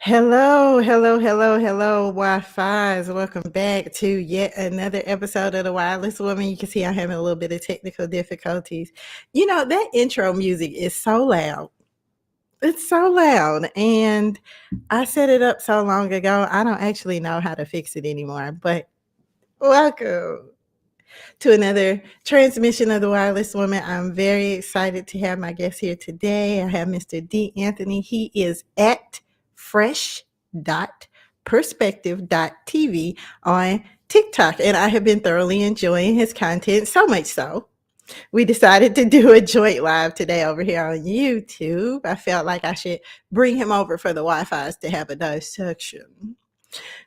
Hello, hello, hello, hello, Wi-Fi's. Welcome back to yet another episode of The Wireless Woman. You can see I'm having a little bit of technical difficulties. That intro music is so loud. It's so loud. And I set it up so long ago, I don't actually know how to fix it anymore. But welcome to another transmission of The Wireless Woman. I'm very excited to have my guest here today. I have Mr. D. Anthony. He is at fresh.perspective.tv on TikTok, and I have been thoroughly enjoying his content, so much so we decided to do a joint live today over here on YouTube. I felt like I should bring him over for the Wi-Fi's to have a dissection.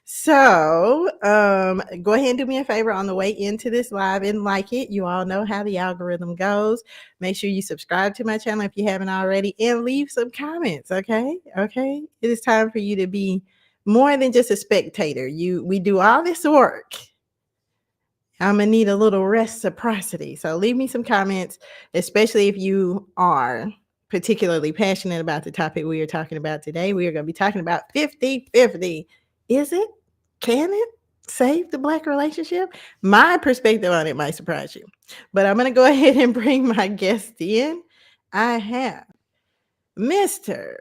So go ahead and do me a favor on the way into this live and like it. You all know how the algorithm goes. Make sure you subscribe to my channel if you haven't already and leave some comments. Okay. It is time for you to be more than just a spectator. We do all this work. I'm gonna need a little reciprocity. So leave me some comments, especially if you are particularly passionate about the topic we are talking about today. We are going to be talking about 50-50. Is it? Can it save the Black relationship? My perspective on it might surprise you. But I'm going to go ahead and bring my guest in. I have Mr.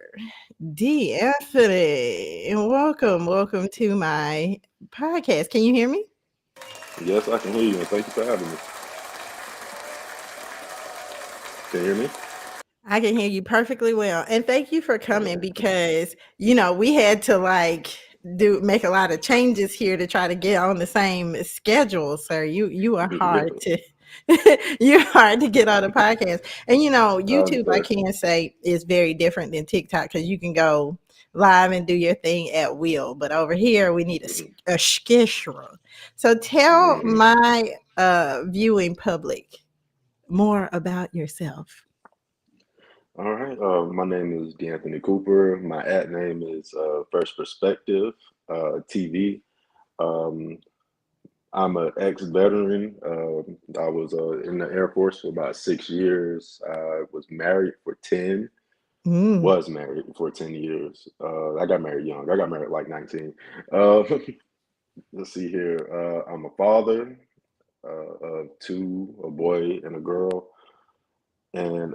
D. Anthony. And welcome to my podcast. Can you hear me? Yes, I can hear you, and thank you for having me. Can you hear me? I can hear you perfectly well. And thank you for coming because, we had to make a lot of changes here to try to get on the same schedule, sir. You are hard to you're hard to get on the podcast. And YouTube, I can say, is very different than TikTok because you can go live and do your thing at will. But over here we need a schedule. So tell my viewing public more about yourself. All right. My name is D'Anthony Cooper. My ad name is First Perspective TV. I'm an ex-veteran. I was in the Air Force for about 6 years. I was married for 10. Was married for 10 years. I got married young. I got married like 19. Let's see here. I'm a father of two, a boy and a girl. And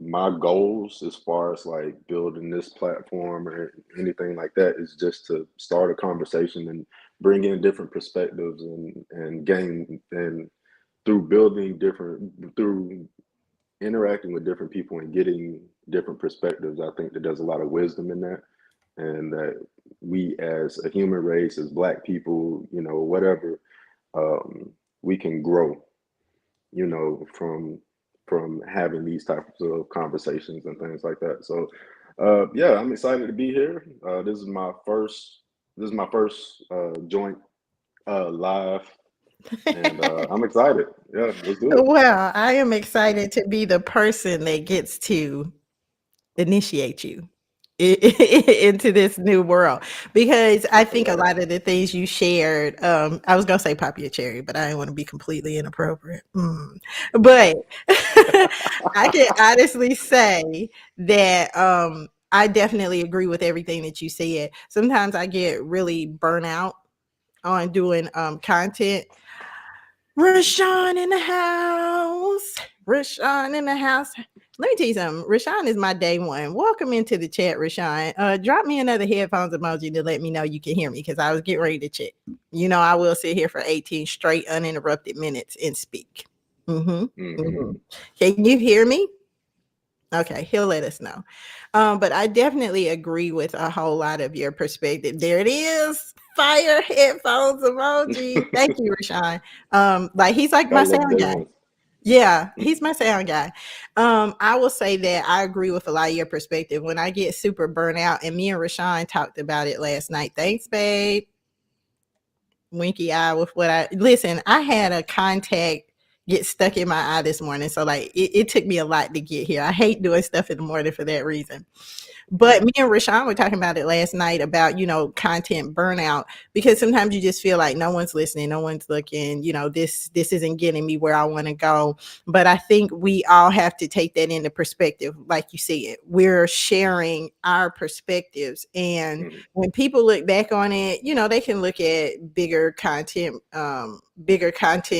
my goals as far as like building this platform or anything like that is just to start a conversation and bring in different perspectives and gain and through interacting with different people and getting different perspectives. I think that there's a lot of wisdom in that, and that we as a human race, as Black people, whatever, we can grow, from having these types of conversations and things like that. So, yeah, I'm excited to be here. This is my first joint live, and I'm excited. Yeah, let's do it. Well, I am excited to be the person that gets to initiate you into this new world, because I think a lot of the things you shared, I was gonna say pop your cherry, but I didn't want to be completely inappropriate. But I can honestly say that I definitely agree with everything that you said. Sometimes I get really burnt out on doing content. Rashawn in the house. Rashawn in the house. Let me tell you something. Rashawn is my day one. Welcome into the chat, Rashawn. Drop me another headphones emoji to let me know you can hear me, because I was getting ready to check. I will sit here for 18 straight uninterrupted minutes and speak. Can you hear me? Okay, he'll let us know. But I definitely agree with a whole lot of your perspective. There it is. Fire headphones emoji. Thank you, Rashawn. He's like my sound guy. Yeah, he's my sound guy. I will say that I agree with a lot of your perspective. When I get super burnt out, and me and Rashawn talked about it last night. Thanks, babe. Winky eye with listen, I had a contact get stuck in my eye this morning. So it took me a lot to get here. I hate doing stuff in the morning for that reason. But me and Rashawn were talking about it last night about, content burnout, because sometimes you just feel like no one's listening, no one's looking, this isn't getting me where I want to go. But I think we all have to take that into perspective. Like you said, we're sharing our perspectives. And when people look back on it, they can look at bigger content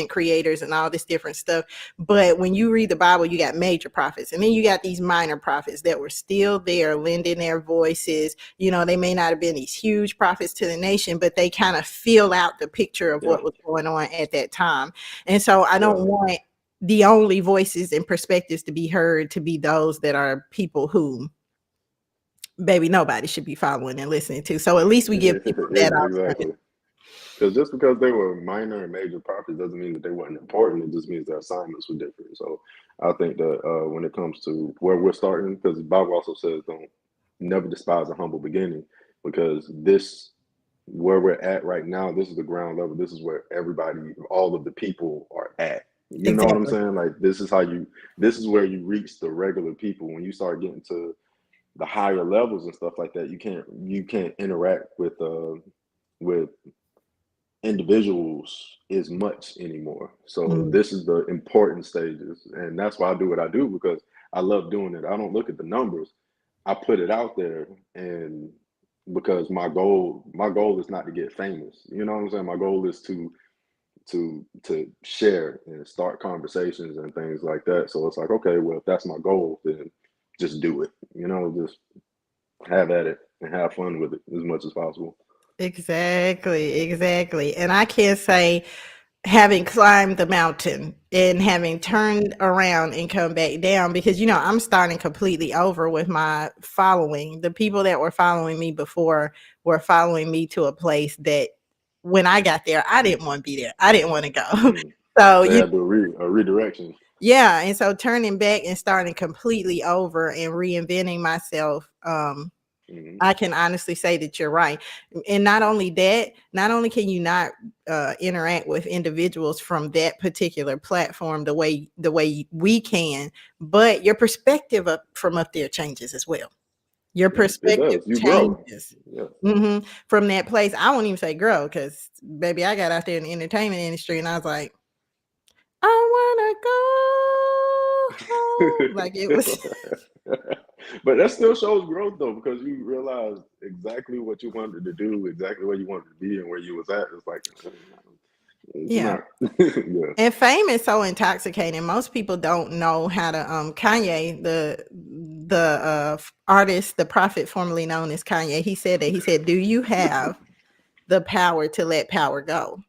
creators and all this different stuff. But when you read the Bible, you got major prophets, and then you got these minor prophets that were still there lending their voices. They may not have been these huge prophets to the nation, but they kind of fill out the picture of what was going on at that time. And so I don't want the only voices and perspectives to be heard to be those that are people who baby nobody should be following and listening to. So at least we give people that exactly. Because just because they were minor and major prophets doesn't mean that they weren't important. It just means their assignments were different. So I think that when it comes to where we're starting, because the Bible also says don't never despise a humble beginning, because where we're at right now, this is the ground level. This is where everybody, all of the people are at. You know what I'm saying? Like this is where you reach the regular people. When you start getting to the higher levels and stuff like that, you can't interact with individuals as much anymore. So this is the important stages, and that's why I do what I do, because I love doing it. I don't look at the numbers. I put it out there, and because my goal is not to get famous. You know what I'm saying? My goal is to share and start conversations and things like that. So it's like, okay, well, if that's my goal, then just do it. Just have at it and have fun with it as much as possible. Exactly. And I can't say, having climbed the mountain and having turned around and come back down, because I'm starting completely over with my following. The people that were following me before were following me to a place that when I got there, I didn't want to be there. I didn't want to go. So they had to a redirection. Yeah, and so turning back and starting completely over and reinventing myself, I can honestly say that you're right. And not only can you not interact with individuals from that particular platform the way we can, but your perspective from up there changes as well. Your perspective changes from that place. I won't even say grow, because baby, I got out there in the entertainment industry and I was like, I wanna go home. Like it was. But that still shows growth though, because you realized exactly what you wanted to do, exactly where you wanted to be, and where you was at. It's like, yeah. And fame is so intoxicating. Most people don't know how to. Kanye, the artist, the prophet formerly known as Kanye, he said, do you have the power to let power go?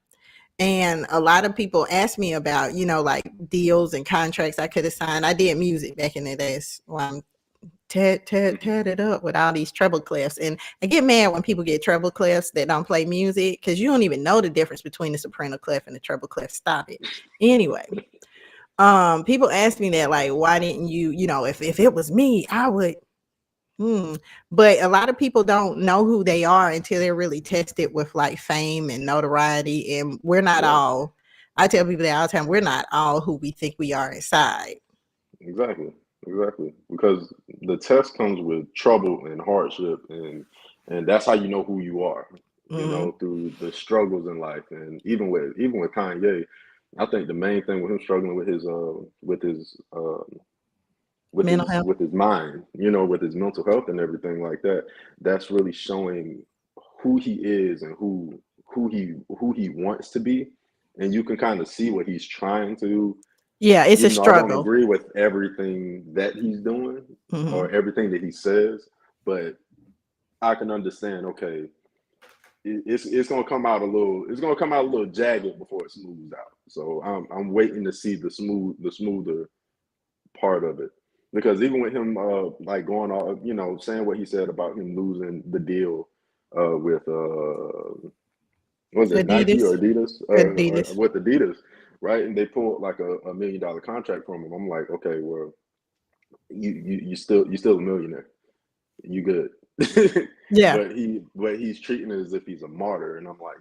And a lot of people ask me about, like deals and contracts I could have signed. I did music back in the days when I'm it up with all these treble clefs. And I get mad when people get treble clefs that don't play music, because you don't even know the difference between the soprano clef and the treble clef. Stop it. Anyway, people ask me that, like, why didn't you, if it was me, I would. But a lot of people don't know who they are until they're really tested with like fame and notoriety. And we're not all, I tell people that all the time, we're not all who we think we are inside. Exactly. Because the test comes with trouble and hardship, and that's how you know who you are. Through the struggles in life. And even with Kanye, I think the main thing with him struggling with his mind, with his mental health and everything like that, that's really showing who he is and who he wants to be. And you can kind of see what he's trying to do. Yeah, it's a struggle. I don't agree with everything that he's doing or everything that he says, but I can understand, okay, it's gonna come out a little jagged before it smooths out. So I'm waiting to see the smoother part of it. Because even with him like going off, saying what he said about him losing the deal with was it Nike or Adidas? Adidas. With Adidas, right? And they pulled like a $1 million contract from him. I'm like, okay, well, you still a millionaire. You good. Yeah. But he's treating it as if he's a martyr. And I'm like,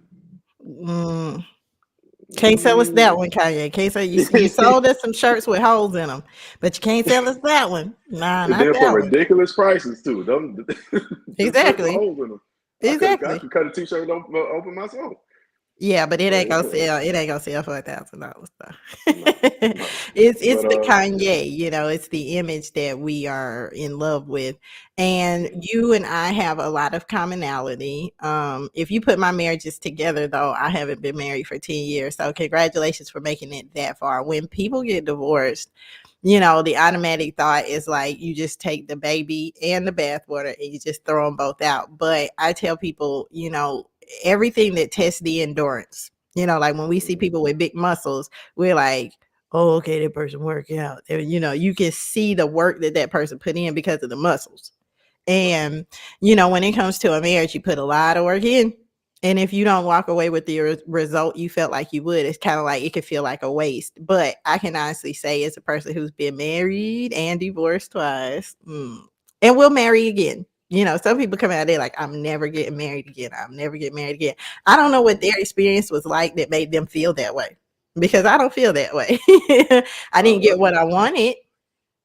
Can't sell us that Mm. one, Kanye. Can't sell you sold us some shirts with holes in them, but you can't sell us that one. Nah, And not then for that one. ridiculous prices too. Them the shirts with Exactly. holes in them. I Exactly. could cut a t-shirt open myself. Yeah, but it But ain't gonna yeah, sell. It ain't gonna sell for $1,000 though. no, no. It's But the Kanye, it's the image that we are in love with, and you and I have a lot of commonality. If you put my marriages together, though, I haven't been married for 10 years, so congratulations for making it that far. When people get divorced, the automatic thought is like you just take the baby and the bathwater and you just throw them both out. But I tell people, everything that tests the endurance, like when we see people with big muscles, we're like, oh, okay, that person working out. And, you can see the work that person put in because of the muscles. And, when it comes to a marriage, you put a lot of work in. And if you don't walk away with the result you felt like you would, it's kind of like it could feel like a waste. But I can honestly say, as a person who's been married and divorced twice, and will marry again. Some people come out there like, I'm never getting married again. I'm never getting married again. I don't know what their experience was like that made them feel that way, because I don't feel that way. I didn't get what I wanted,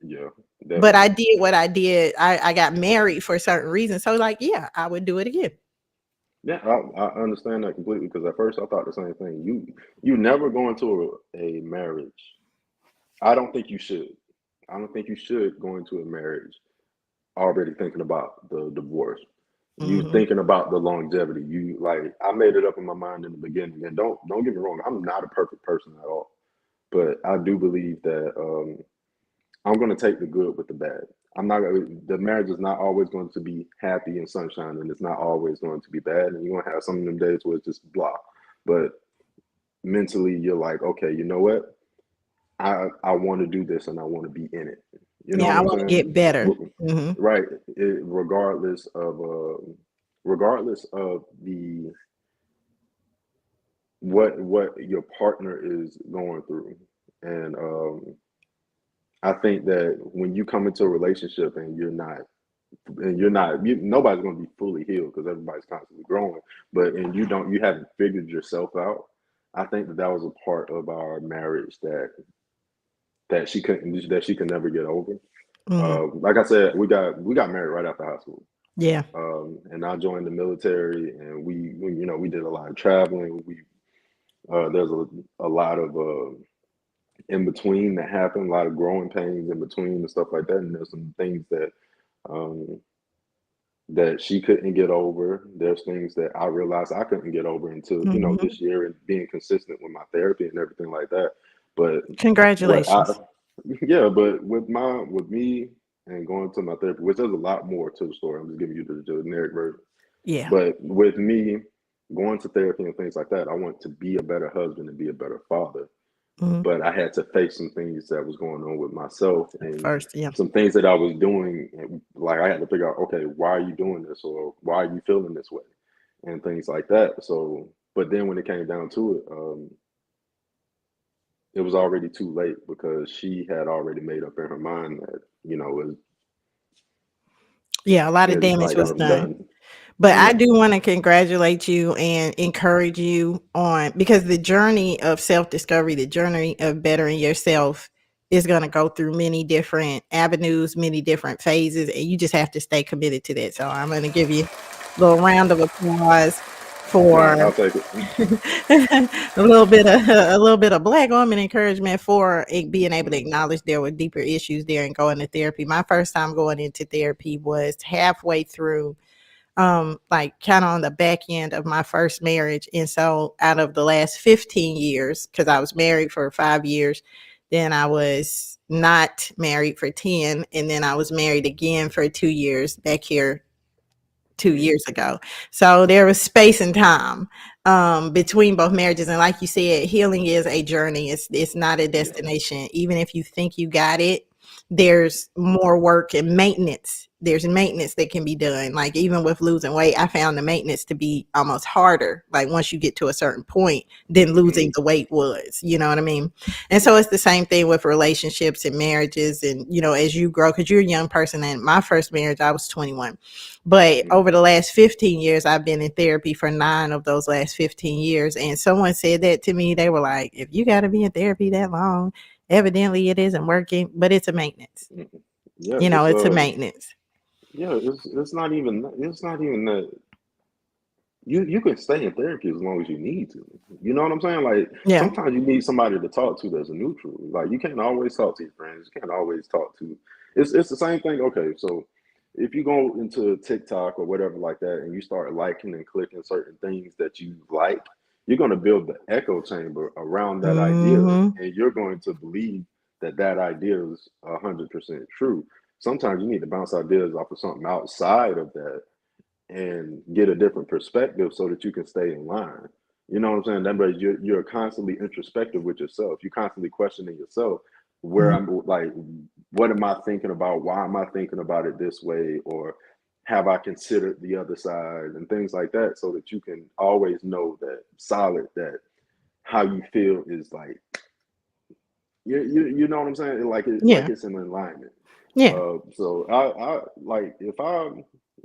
yeah, but I definitely. did what I did. I got married for certain reasons. So like, yeah, I would do it again. Yeah, I understand that completely because at first I thought the same thing. You never go into a marriage. I don't think you should. I don't think you should go into a marriage already thinking about the divorce. You Mhm. thinking about the longevity. You like I made it up in my mind in the beginning. And don't get me wrong, I'm not a perfect person at all. But I do believe that I'm gonna take the good with the bad. I'm not gonna the marriage is not always going to be happy and sunshine and it's not always going to be bad. And you're gonna have some of them days where it's just blah. But mentally you're like, okay, you know what? I want to do this and I want to be in it. You know what Yeah, I I'm want to saying? get better. Mhm. Right. Regardless of the what your partner is going through, and I think that when you come into a relationship and nobody's going to be fully healed because everybody's constantly growing, but and you haven't figured yourself out. I think that was a part of our marriage that she could never get over. Mhm. Like I said, we got married right after high school. Yeah. And I joined the military, and we did a lot of traveling. There's a lot of in between that happened, a lot of growing pains in between and stuff like that. And there's some things um, that she couldn't get over. There's things that I realized I couldn't get over until Mhm. this year and being consistent with my therapy and everything like that. But what I Congratulations. yeah, but with me and going to my therapy, which there's a lot more to the story. I'm just giving you the generic version. Yeah. But with me going to therapy and things like that, I want to be a better husband and be a better father. Mhm. But I had to face some things that was going on with myself and First, yeah. some things that I was doing. And, like I had to figure out, okay, why are you doing this, or why are you feeling this way, and things like that. So, but then when it came down to it, it was already too late because she had already made up in her mind that Yeah, a lot of it's damage like was I'm done. done. But I Yeah, do want to congratulate you and encourage you on, because the journey of self-discovery, the journey of bettering yourself is going to go through many different avenues, many different phases, and you just have to stay committed to that. So I'm going to give you a little round of applause for I'll take it. a little bit of Black woman encouragement for being able to Mhm. acknowledge there were deeper issues there and going to therapy. My first time going into therapy was halfway through, like kind of on the back end of my first marriage. And so out of the last 15 years, because I was married for 5 years, then I was not married for 10, and then I was married again for 2 years back here 2 years ago. So there was space and time between both marriages. And like you said, healing is a journey. It's not a Yeah, destination. Even if you think you got it, there's more work and maintenance there's maintenance that can be done. Like even with losing weight, I found the maintenance to be almost harder. Like once you get to a certain point, than losing the weight was, you know what I mean? And so it's the same thing with relationships and marriages. And, you know, as you grow, because you're a young person, and my first marriage, I was 21. But over the last 15 years, I've been in therapy for 9 of those last 15 years. And someone said that to me. They were like, if you got to be in therapy that long, evidently it isn't working, but it's a maintenance. Yeah, You know, it's a maintenance. Yeah, it's not even that you can stay in therapy as long as you need to. You know what I'm saying? Like Yeah. sometimes you need somebody to talk to that's a neutral. Like you can't always talk to your friends. You can't always talk to. It's the same thing. Okay, so if you go into TikTok or whatever like that, and you start liking and clicking certain things that you like, you're going to build the echo chamber around that idea, and you're going to believe that that idea is 100% true. Sometimes you need to bounce ideas off of something outside of that and get a different perspective so that you can stay in line. You know what I'm saying? That way you're constantly introspective with yourself. You're constantly questioning yourself. Where I'm like, what am I thinking about? Why am I thinking about it this way? Or have I considered the other side and things like that, so that you can always know that solid that how you feel is like you know what I'm saying? Like Yeah. it's in alignment. Yeah. So I like if I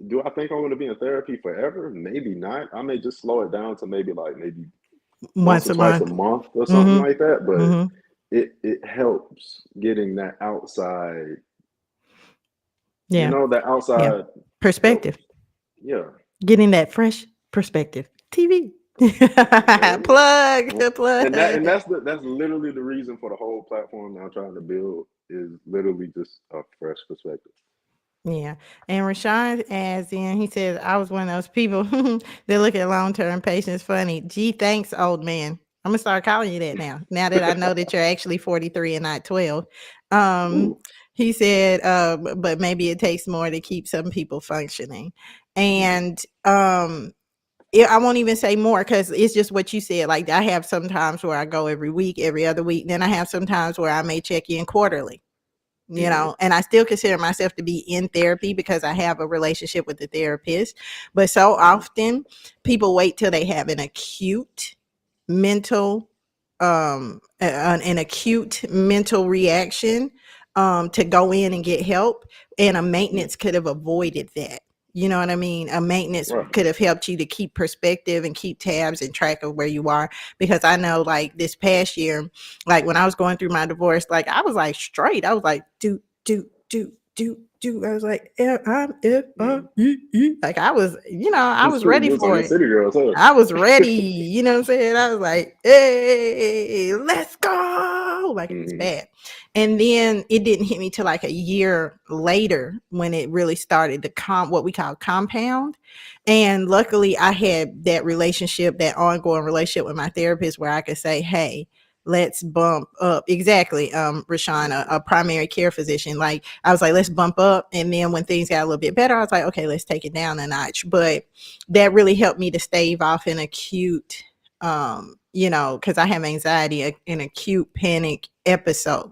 do I think I'm gonna be in therapy forever? Maybe not. I may just slow it down to maybe once Once or a twice a month. month or something Mm-hmm. like that. But Mm-hmm. it helps getting that outside, Yeah. that Yeah. outside Perspective. helps. Yeah. Getting that fresh perspective. TV. Okay. Plug. Well, Plug. and that's literally the reason for the whole platform that I'm trying to build is literally just a fresh perspective. Yeah. And Rashawn adds in, he says, I was one of those people that look at long-term patients funny. Gee, thanks, old man. I'm gonna start calling you that now that I know that you're actually 43 and not 12. Ooh. He said, but maybe it takes more to keep some people functioning. And I won't even say more because it's just what you said. Like I have some times where I go every week, every other week. Then I have some times where I may check in quarterly, you know, and I still consider myself to be in therapy because I have a relationship with the therapist. But so often people wait till they have an acute mental an acute mental reaction to go in and get help, and a maintenance could have avoided that. You know what I mean? A maintenance Right. could have helped you to keep perspective and keep tabs and track of where you are. Because I know, like this past year, like when I was going through my divorce, like I was like straight. I was like, do. I was like, like I was, you know, I was ready You was on for your it. city girls, huh? I was ready, you know what I'm saying? I was like, hey, let's go. Like it was bad. And then it didn't hit me till like a year later when it really started to what we call compound. And luckily I had that relationship, that ongoing relationship with my therapist where I could say, hey, let's bump up. Exactly. Rashawn, a primary care physician. Like I was like, let's bump up. And then when things got a little bit better, I was like, okay, let's take it down a notch. But that really helped me to stave off an acute, you know, because I have anxiety, an acute panic episode.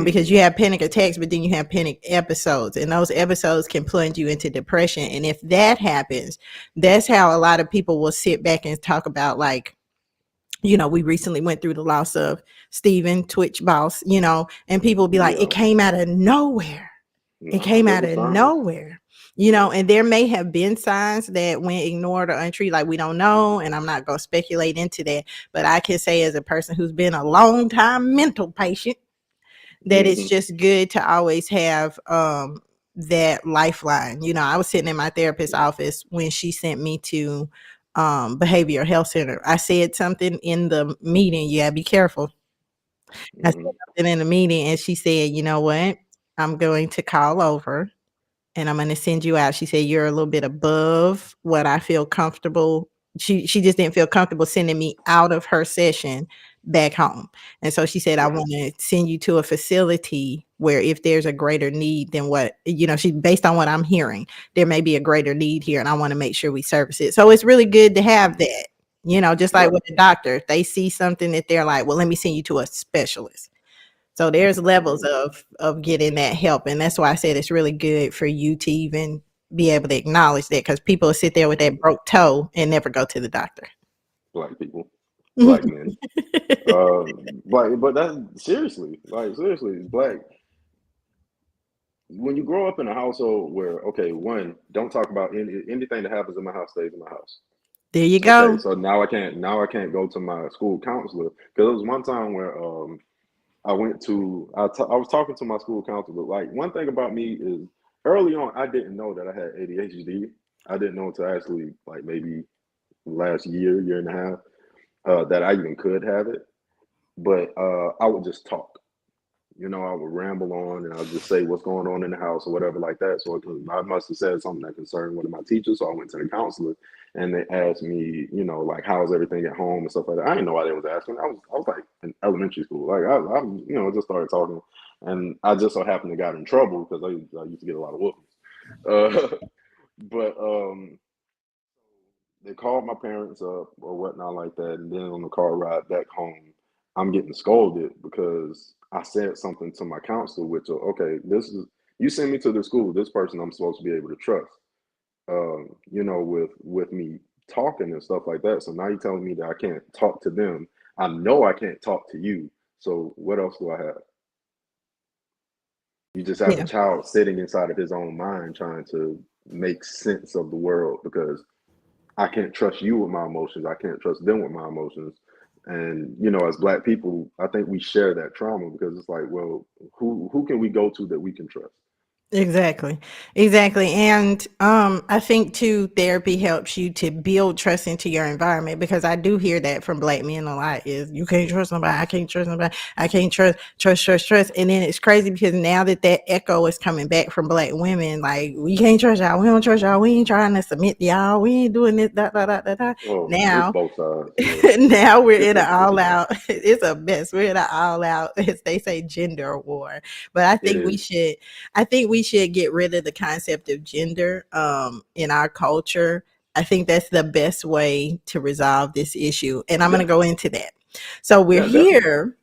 Because you have panic attacks, but then you have panic episodes, and those episodes can plunge you into depression. And if that happens, that's how a lot of people will sit back and talk about, like, you know, we recently went through the loss of Steven, Twitch boss, you know, and people will be like, it came out of nowhere. It came out of nowhere, you know, and there may have been signs that went ignored or untreated, like we don't know. And I'm not going to speculate into that, but I can say as a person who's been a long time mental patient, that it's just good to always have that lifeline. You know, I was sitting in my therapist's office when she sent me to behavioral health center. I said something in the meeting. You gotta be careful. I said something in the meeting and she said, you know what? I'm going to call over and I'm going to send you out. She said, you're a little bit above what I feel comfortable. She just didn't feel comfortable sending me out of her session back home. And so she said, I want to send you to a facility where if there's a greater need than what, you know, she, based on what I'm hearing, there may be a greater need here and I want to make sure we service it. So it's really good to have that, you know, just like with the doctor, if they see something that they're like, well, let me send you to a specialist. So there's levels of getting that help, and that's why I said it's really good for you to even be able to acknowledge that, because people sit there with that broke toe and never go to the doctor. Black people, black men, but that seriously, black. When you grow up in a household where, okay, one, don't talk about anything that happens in my house stays in my house. There you Okay, go. so now I can't go to my school counselor, because there was one time where I was talking to my school counselor. Like, one thing about me is, early on I didn't know that I had ADHD. I didn't know until actually like maybe last year and a half, that I even could have it. But I would just talk. I would ramble on and I'll just say what's going on in the house or whatever like that. So I must have said something that concerned one of my teachers. So I went to the counselor and they asked me, like, how's everything at home and stuff like that. I didn't know why they was asking. I was like in elementary school. Like I just started talking, and I just so happened to got in trouble because I used to get a lot of whoopings. But they called my parents up or whatnot like that, and then on the car ride back home, I'm getting scolded because I said something to my counselor, which, okay, this is, you send me to the school, this person I'm supposed to be able to trust, with me talking and stuff like that. So now you're telling me that I can't talk to them. I know I can't talk to you. So what else do I have? You just have a Yeah. child sitting inside of his own mind trying to make sense of the world, because I can't trust you with my emotions. I can't trust them with my emotions. And as black people, I think we share that trauma, because it's like, well, who can we go to that we can trust? Exactly. Exactly. And I think too, therapy helps you to build trust into your environment, because I do hear that from black men a lot is, you can't trust somebody, I can't trust somebody, I can't trust. And then it's crazy because now that echo is coming back from black women, like, we can't trust y'all, we don't trust y'all, we ain't trying to submit to y'all, we ain't doing this, da. Oh, it's Now both sides. Yeah. now we're in an all out, it's a mess. We're in an all out, as they say, gender war. But It is. I think we should get rid of the concept of gender in our culture. I think that's the best way to resolve this issue. And I'm going to Yeah. go into that. So we're Yeah, definitely. here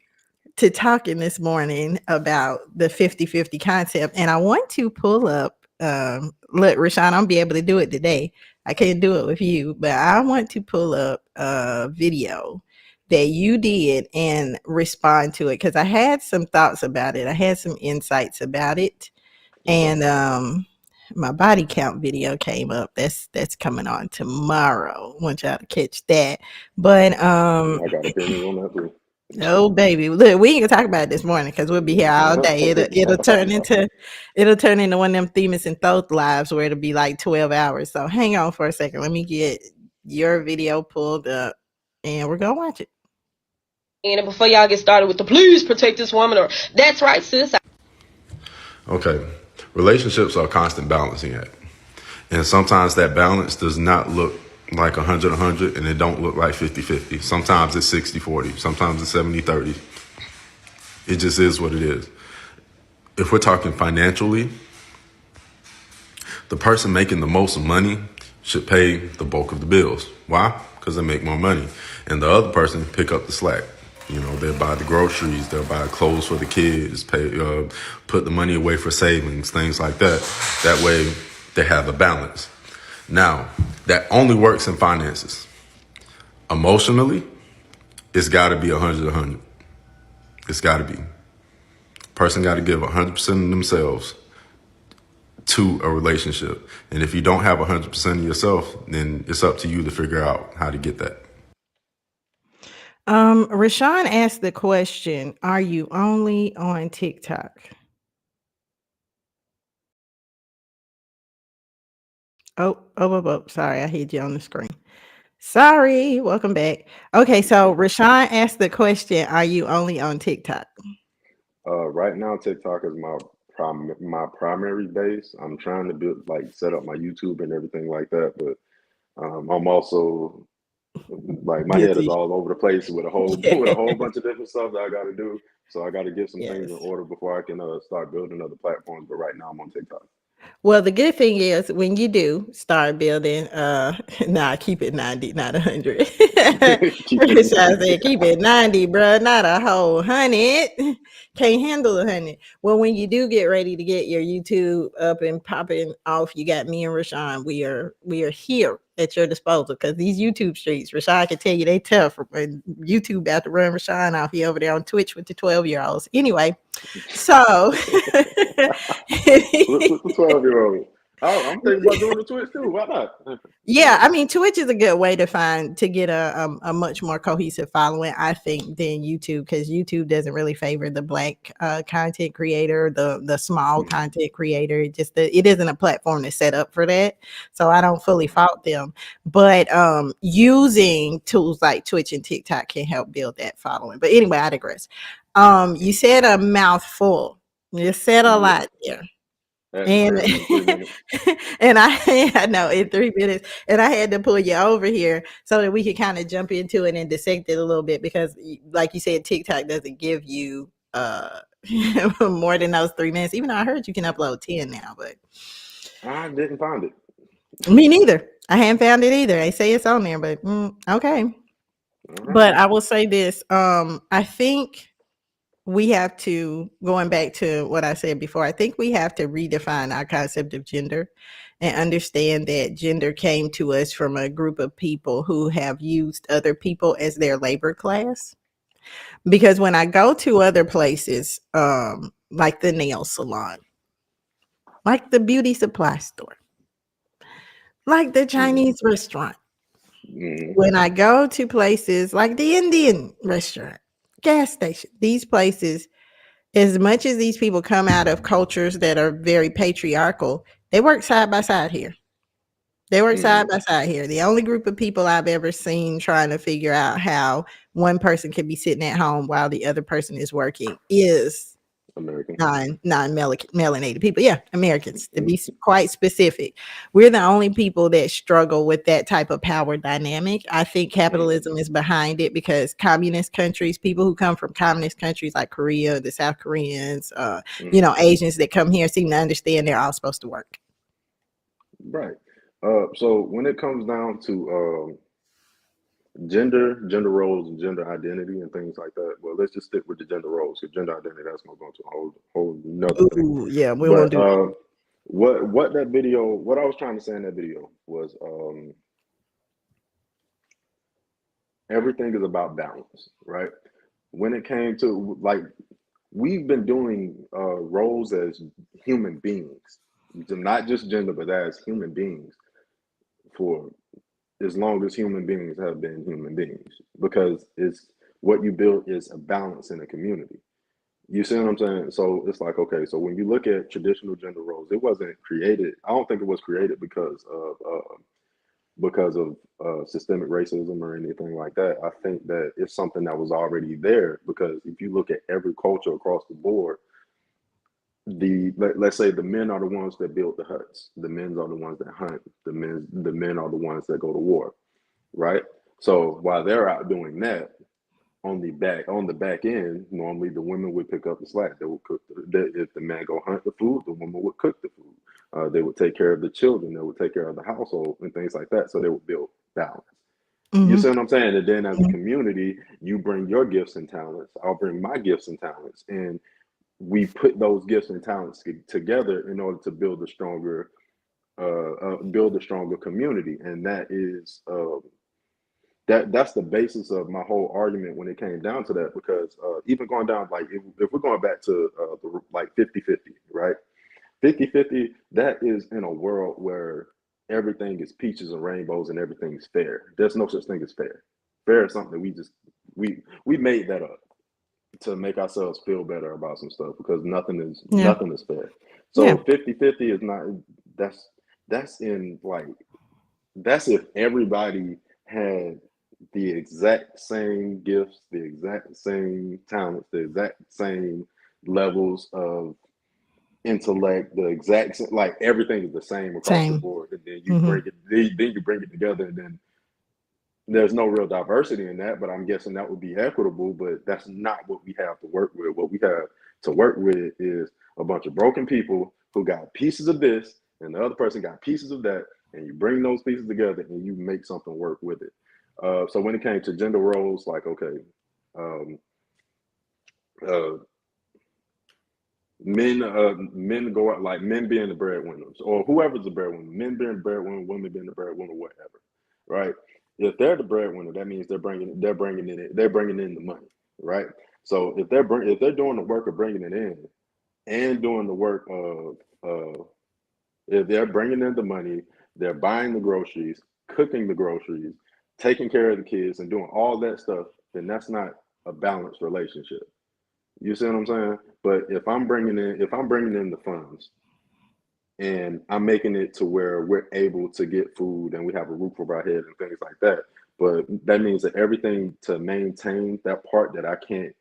to talking this morning about the 50-50 concept. And I want to pull up, look, Rashawn, I'll be able to do it today. I can't do it with you, but I want to pull up a video that you did and respond to it, because I had some thoughts about it. I had some insights about it. Okay. And my body count video came up. That's coming on tomorrow. I want y'all to catch that. But I got opinions on that too. oh baby, look, we ain't gonna talk about it this morning because we'll be here all day. It'll turn into one of them Themis and Thoth lives where it'll be like 12 hours. So hang on for a second. Let me get your video pulled up and we're gonna watch it. And before y'all get started with the please protect this woman, or that's right, sis. Okay. Relationships are a constant balancing act. And sometimes that balance does not look like 100-100, and it don't look like 50-50. Sometimes it's 60-40. Sometimes it's 70-30. It just is what it is. If we're talking financially, the person making the most money should pay the bulk of the bills. Why? Because they make more money. And the other person pick up the slack. They'll buy the groceries, they'll buy clothes for the kids, put the money away for savings, things like that. That way they have a balance. Now, that only works in finances. Emotionally, it's got to be 100-100. It's got to be. Person got to give 100% of themselves to a relationship. And if you don't have 100% of yourself, then it's up to you to figure out how to get that. Rashawn asked the question, are you only on TikTok? Oh, sorry, I hit you on the screen. Sorry, welcome back. Okay, so Rashawn asked the question, are you only on TikTok? Right now, TikTok is my primary base. I'm trying to set up my YouTube and everything like that, but I'm also, like, my head is Guilty. all over the place with a whole with a whole bunch of different stuff that I got to do. So I got to get some things in Yes. order before I can start building other platforms. But right now, I'm on TikTok. Well, the good thing is when you do start building, nah, keep it 90, not 100. Keep it I 90. said, keep it 90, bruh, not a whole 100. Can't handle 100. Well, when you do get ready to get your YouTube up and popping off, you got me and Rashawn. We are here at your disposal because these YouTube streets, Rashawn can tell you they tough. And YouTube about to run Rashawn off. He over there on Twitch with the 12-year-olds. Anyway, so With the 12-year-old. I'm thinking about doing the Twitch too. Why not? yeah, I mean, Twitch is a good way to get a much more cohesive following, I think, than YouTube, because YouTube doesn't really favor the black content creator, the small content creator. It isn't a platform that's set up for that, so I don't fully fault them. But using tools like Twitch and TikTok can help build that following. But anyway, I digress. You said a mouthful. You said a lot there. And and I know in 3 minutes, and I had to pull you over here so that we could kind of jump into it and dissect it a little bit, because like you said, TikTok doesn't give you more than those 3 minutes, even though I heard you can upload 10 now, but I didn't find it. me neither. I haven't found it either. They say it's on there, but okay. Right. But I will say this, I think we have to, going back to what I said before, I think we have to redefine our concept of gender and understand that gender came to us from a group of people who have used other people as their labor class. Because when I go to other places, like the nail salon, like the beauty supply store, like the Chinese restaurant, when I go to places like the Indian restaurant, gas station, these places, as much as these people come out of cultures that are very patriarchal, they work side by side here. They work side by side here. The only group of people I've ever seen trying to figure out how one person can be sitting at home while the other person is working is American. non-melanated people. Yeah, Americans, to be quite specific. We're the only people that struggle with that type of power dynamic. I think capitalism is behind it, because communist countries, people who come from communist countries like Korea, the South Koreans, Asians that come here seem to understand they're all supposed to work. Right. So when it comes down to gender roles and gender identity and things like that, well, let's just stick with the gender roles, because gender identity, that's going to go into a whole nother thing. Yeah, we won't do what that video, what I was trying to say in that video was, everything is about balance, right? When it came to, like, we've been doing roles as human beings, not just gender, but as human beings, for as long as human beings have been human beings, because it's what you build is a balance in a community. You see what I'm saying? So it's like, okay, so when you look at traditional gender roles, it wasn't created. I don't think it was created because of systemic racism or anything like that. I think that it's something that was already there, because if you look at every culture across the board, let's say the men are the ones that build the huts, the men are the ones that hunt, the men are the ones that go to war, right? So while they're out doing that, on the back end, normally the women would pick up the slack. They would cook. If the man go hunt the food, the woman would cook the food. They would take care of the children. They would take care of the household and things like that. So they would build balance. You see what I'm saying? And then as a community, you bring your gifts and talents. I'll bring my gifts and talents, and we put those gifts and talents together in order to build a stronger community. And that is that's the basis of my whole argument when it came down to that, because even going down, like, if we're going back to like 50-50, right? 50-50, that is in a world where everything is peaches and rainbows and everything's fair. There's no such thing as fair. Fair is something that we made that up to make ourselves feel better about some stuff, because nothing is fair. So 50-50 is not, that's in, like, that's if everybody had the exact same gifts, the exact same talents, the exact same levels of intellect, the exact same, like, everything is the same across the board. And then you bring it together, and then there's no real diversity in that. But I'm guessing that would be equitable, but that's not what we have to work with. What we have to work with is a bunch of broken people who got pieces of this, and the other person got pieces of that, and you bring those pieces together and you make something work with it. So when it came to gender roles, like, okay, um, uh, men go out, like men being the breadwinners, or whoever's the breadwinner, men being the breadwinner, women being the breadwinner, whatever, right? If they're the breadwinner, that means they're bringing in the money, right? So if they're doing the work of bringing it in and doing the work of if they're bringing in the money, they're buying the groceries, cooking the groceries, taking care of the kids, and doing all that stuff, then that's not a balanced relationship. You see what I'm saying? But if I'm bringing in the funds and I'm making it to where we're able to get food and we have a roof over our head and things like that, but that means that everything to maintain that part that I can't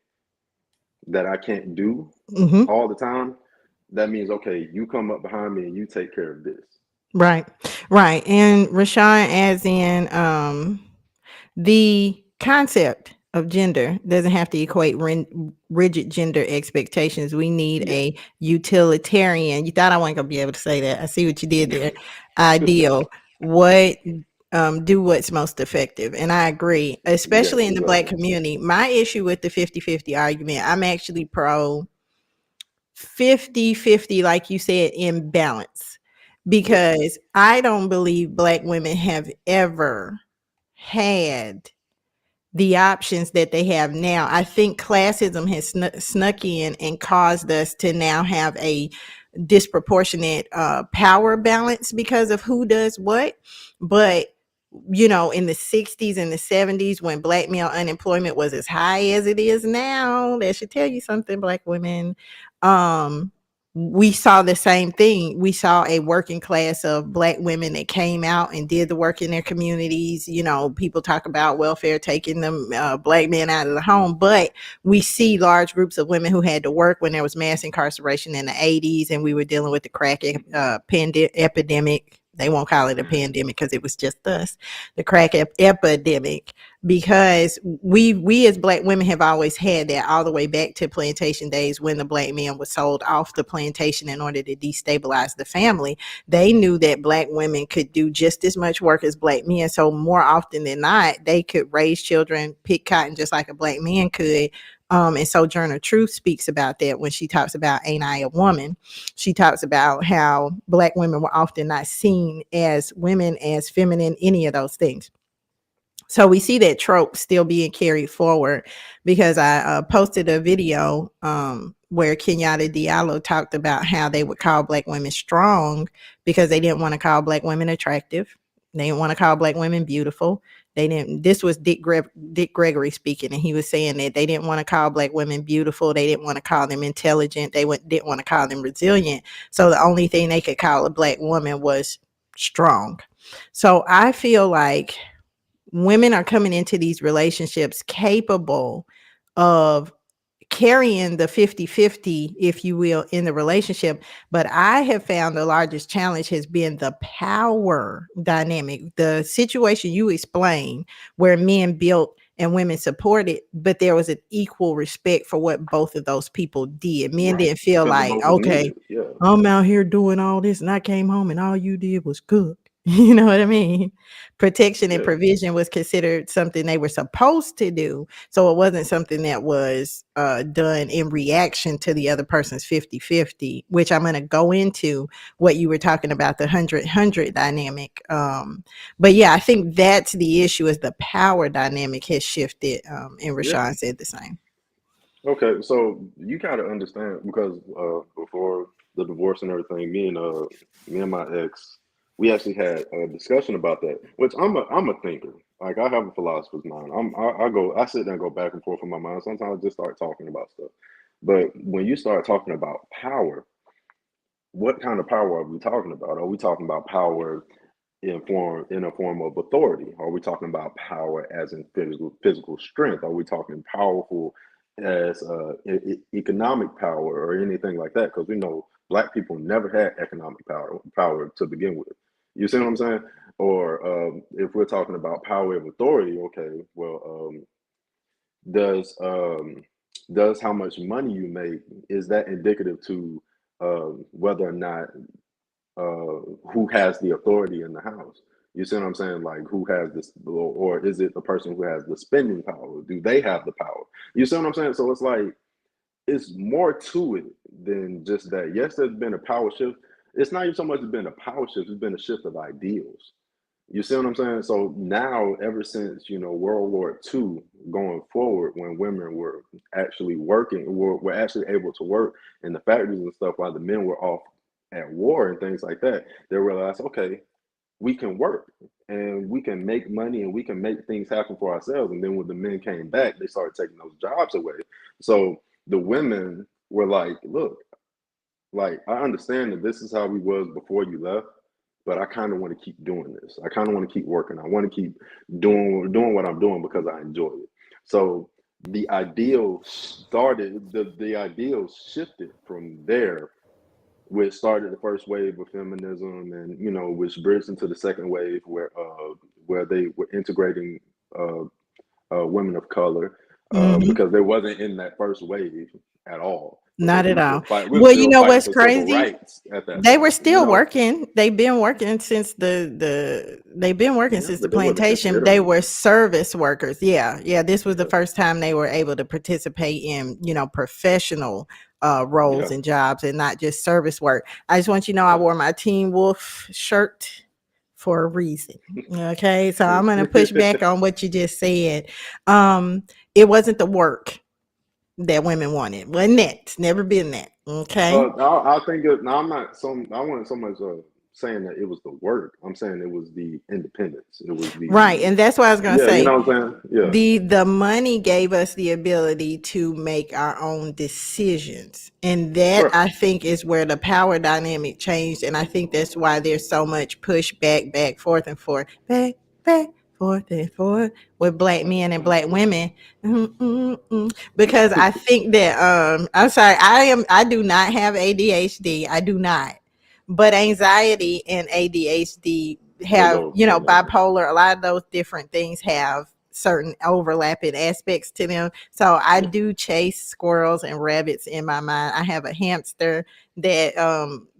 do Mm-hmm. all the time, that means, okay, you come up behind me and you take care of this. Right. Right. And Rashawn, as in the concept of gender doesn't have to equate rigid gender expectations. We need Yeah. a utilitarian. You thought I wasn't gonna be able to say that. I see what you did there. Ideal. What do what's most effective. And I agree, especially in the Black exactly. community. My issue with the 50-50 argument, I'm actually pro 50-50, like you said, in balance, because I don't believe Black women have ever had the options that they have now. I think classism has snuck in and caused us to now have a disproportionate power balance because of who does what. But you know, in the 60s and the 70s, when Black male unemployment was as high as it is now, that should tell you something, Black women. We saw the same thing. We saw a working class of Black women that came out and did the work in their communities. You know, people talk about welfare taking them Black men out of the home, but we see large groups of women who had to work when there was mass incarceration in the 80s and we were dealing with the crack epidemic. They won't call it a pandemic because it was just us, the crack epidemic, because we as Black women have always had that all the way back to plantation days when the Black man was sold off the plantation in order to destabilize the family. They knew that Black women could do just as much work as Black men. So more often than not, they could raise children, pick cotton just like a Black man could. And Sojourner Truth speaks about that when she talks about Ain't I a Woman. She talks about how Black women were often not seen as women, as feminine, any of those things. So we see that trope still being carried forward, because I posted a video where Kenyatta Diallo talked about how they would call Black women strong because they didn't want to call Black women attractive. They didn't want to call Black women beautiful. They didn't. This was Dick Gregory speaking, and he was saying that they didn't want to call Black women beautiful. They didn't want to call them intelligent. They didn't want to call them resilient. So the only thing they could call a Black woman was strong. So I feel like women are coming into these relationships capable of carrying the 50-50, if you will, in the relationship. But I have found the largest challenge has been the power dynamic, the situation you explained where men built and women supported, but there was an equal respect for what both of those people did. Men didn't feel like, okay, I'm out here doing all this and I came home and all you did was cook. You know what I mean? Protection and provision was considered something they were supposed to do. So it wasn't something that was done in reaction to the other person's 50-50, which I'm going to go into what you were talking about, the 100-100 dynamic. But yeah, I think that's the issue, is the power dynamic has shifted. And Rashawn said the same. Okay, so you gotta understand, because before the divorce and everything, me and my ex, we actually had a discussion about that. Which I'm a thinker. Like, I have a philosopher's mind. I sit there and go back and forth in my mind. Sometimes I just start talking about stuff. But when you start talking about power, what kind of power are we talking about? Are we talking about power in a form of authority? Are we talking about power as in physical strength? Are we talking powerful as economic power or anything like that? Because we know Black people never had economic power to begin with. You see what I'm saying? Or if we're talking about power of authority, okay, well, does how much money you make, is that indicative to whether or not who has the authority in the house. You see what I'm saying? Like who has this, or is it the person who has the spending power? Do they have the power? You see what I'm saying? So it's like it's more to it than just that. Yes, there's been a power shift. It's not even so much been a power shift, it's been a shift of ideals. You see what I'm saying? So now, ever since, World War II going forward, when women were actually working, were actually able to work in the factories and stuff while the men were off at war and things like that, they realized, okay, we can work and we can make money and we can make things happen for ourselves. And then when the men came back, they started taking those jobs away. So the women were like, look, like I understand that this is how we was before you left, but I kind of want to keep doing this. I kind of want to keep working. I want to keep doing what I'm doing because I enjoy it. So the ideal started, the ideal shifted from there, which started the first wave of feminism, and which bridged into the second wave where they were integrating women of color, because they wasn't in that first wave at all. Not at all. We were Well, you still know fighting what's for civil crazy? rights at that They were point. still working. They've been working since they've been working Yeah, since the but they wasn't plantation. considered They them. were service workers. Yeah. Yeah. This was the Yeah, first time they were able to participate in, professional roles yeah, and jobs and not just service work. I just want you to know I wore my Teen Wolf shirt for a reason. Okay. So I'm gonna push back on what you just said. It wasn't the work that women wanted. Wasn't that? It's never been that. Okay. I think it, now I'm not so I wasn't so much saying that it was the work. I'm saying it was the independence. It was Right. the And that's what I was gonna yeah, you say. know what I'm saying? Yeah, The money gave us the ability to make our own decisions. And that right. I think is where the power dynamic changed. And I think that's why there's so much push back, forth and forth, back, forth and forth with black men and black women. Because I think that I'm sorry, I do not have ADHD. I do not. But anxiety and ADHD They have, go hand in hand. bipolar, a lot of those different things have certain overlapping aspects to them. So I Yeah. do chase squirrels and rabbits in my mind. I have a hamster that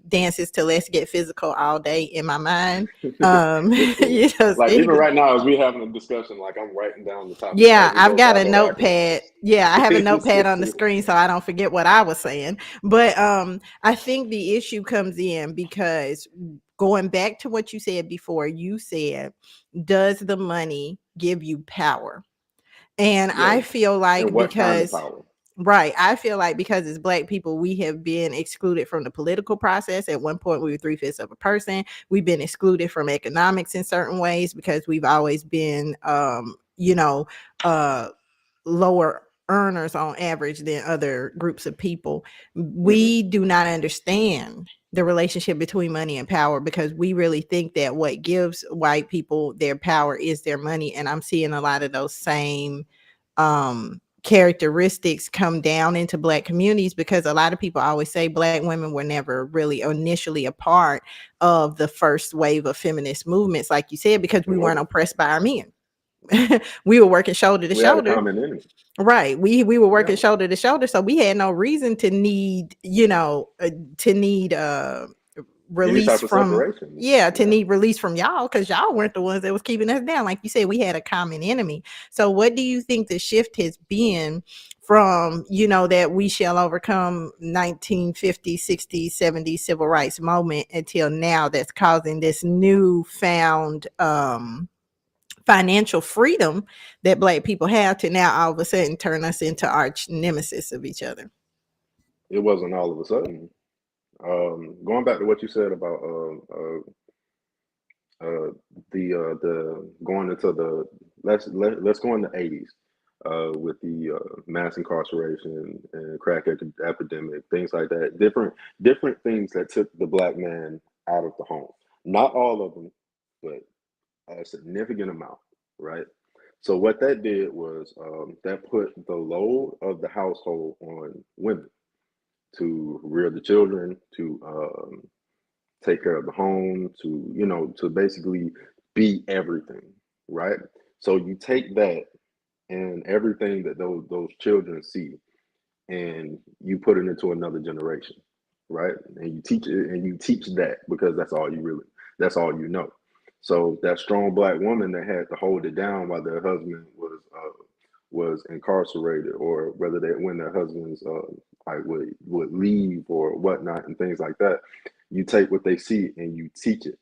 dances to Let's Get Physical all day in my mind. It's cool. Like even So right now, as we having a discussion, like I'm writing down the topics yeah, as it I've goes got by, a so I can. notepad. Yeah, I have a notepad on the screen so I don't forget what I was saying. But I think the issue comes in because going back to what you said before, you said, does the money give you power? And Yeah, I feel and like what kind of because power? right, I feel like because as black people, we have been excluded from the political process. At one point, we were 3/5 of a person. We've been excluded from economics in certain ways because we've always been, uh, lower earners on average than other groups of people. Hmm. We do not understand the relationship between money and power because we really think that what gives white people their power is their money. And I'm seeing a lot of those same characteristics come down into black communities because a lot of people always say black women were never really initially a part of the first wave of feminist movements, like you said, because we weren't oppressed by our men. We were working shoulder to We had a shoulder. common enemy. Right. We were Yeah, working shoulder to shoulder, so we had no reason to need, to need any release type of from separation. yeah, to Yeah. need release from y'all because y'all weren't the ones that was keeping us down. Like you said, we had a common enemy. So what do you think the shift has been from, that we shall overcome 1950s, 60s, 70s civil rights moment until now that's causing this newfound financial freedom that black people have to now all of a sudden turn us into arch nemesis of each other? It wasn't all of a sudden. Going back to what you said about uh, the going into the let's go in the 80s with the mass incarceration and crack epidemic, things like that. Different things that took the black man out of the home. Not all of them, but a significant amount, right? So what that did was that put the load of the household on women to rear the children, to take care of the home, to to basically be everything, right? So you take that and everything that those children see, and you put it into another generation. right? And you teach it, and you teach that because that's all you know. So that strong black woman that had to hold it down while their husband was incarcerated, or whether they when their husbands like would leave or whatnot and things like that. You take what they see and you teach it,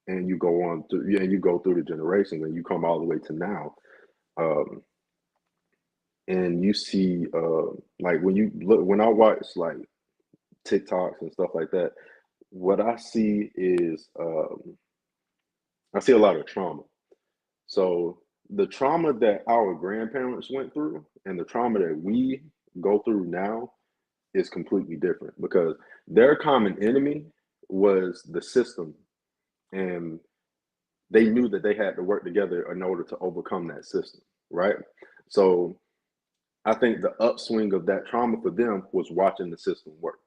and you go on through, yeah, and you go through the generations, and you come all the way to now. Um, and you see, like when I watch like TikToks and stuff like that, what I see is I see a lot of trauma. So the trauma that our grandparents went through and the trauma that we go through now is completely different, because their common enemy was the system, and they knew that they had to work together in order to overcome that system, right? So I think the upswing of that trauma for them was watching the system work.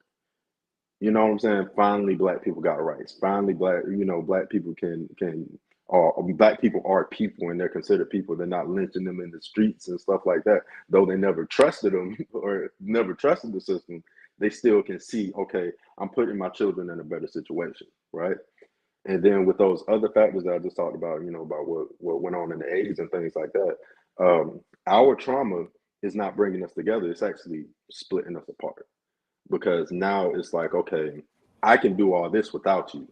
You know what I'm saying? Finally, black people got rights. Finally, black people or black people are people, and they're considered people. They're not lynching them in the streets and stuff like that. Though they never trusted them or never trusted the system, they still can see, okay, I'm putting my children in a better situation, right? And then with those other factors that I just talked about, about what went on in the 80s and things like that, our trauma is not bringing us together. It's actually splitting us apart, because now it's like, okay, I can do all this without you.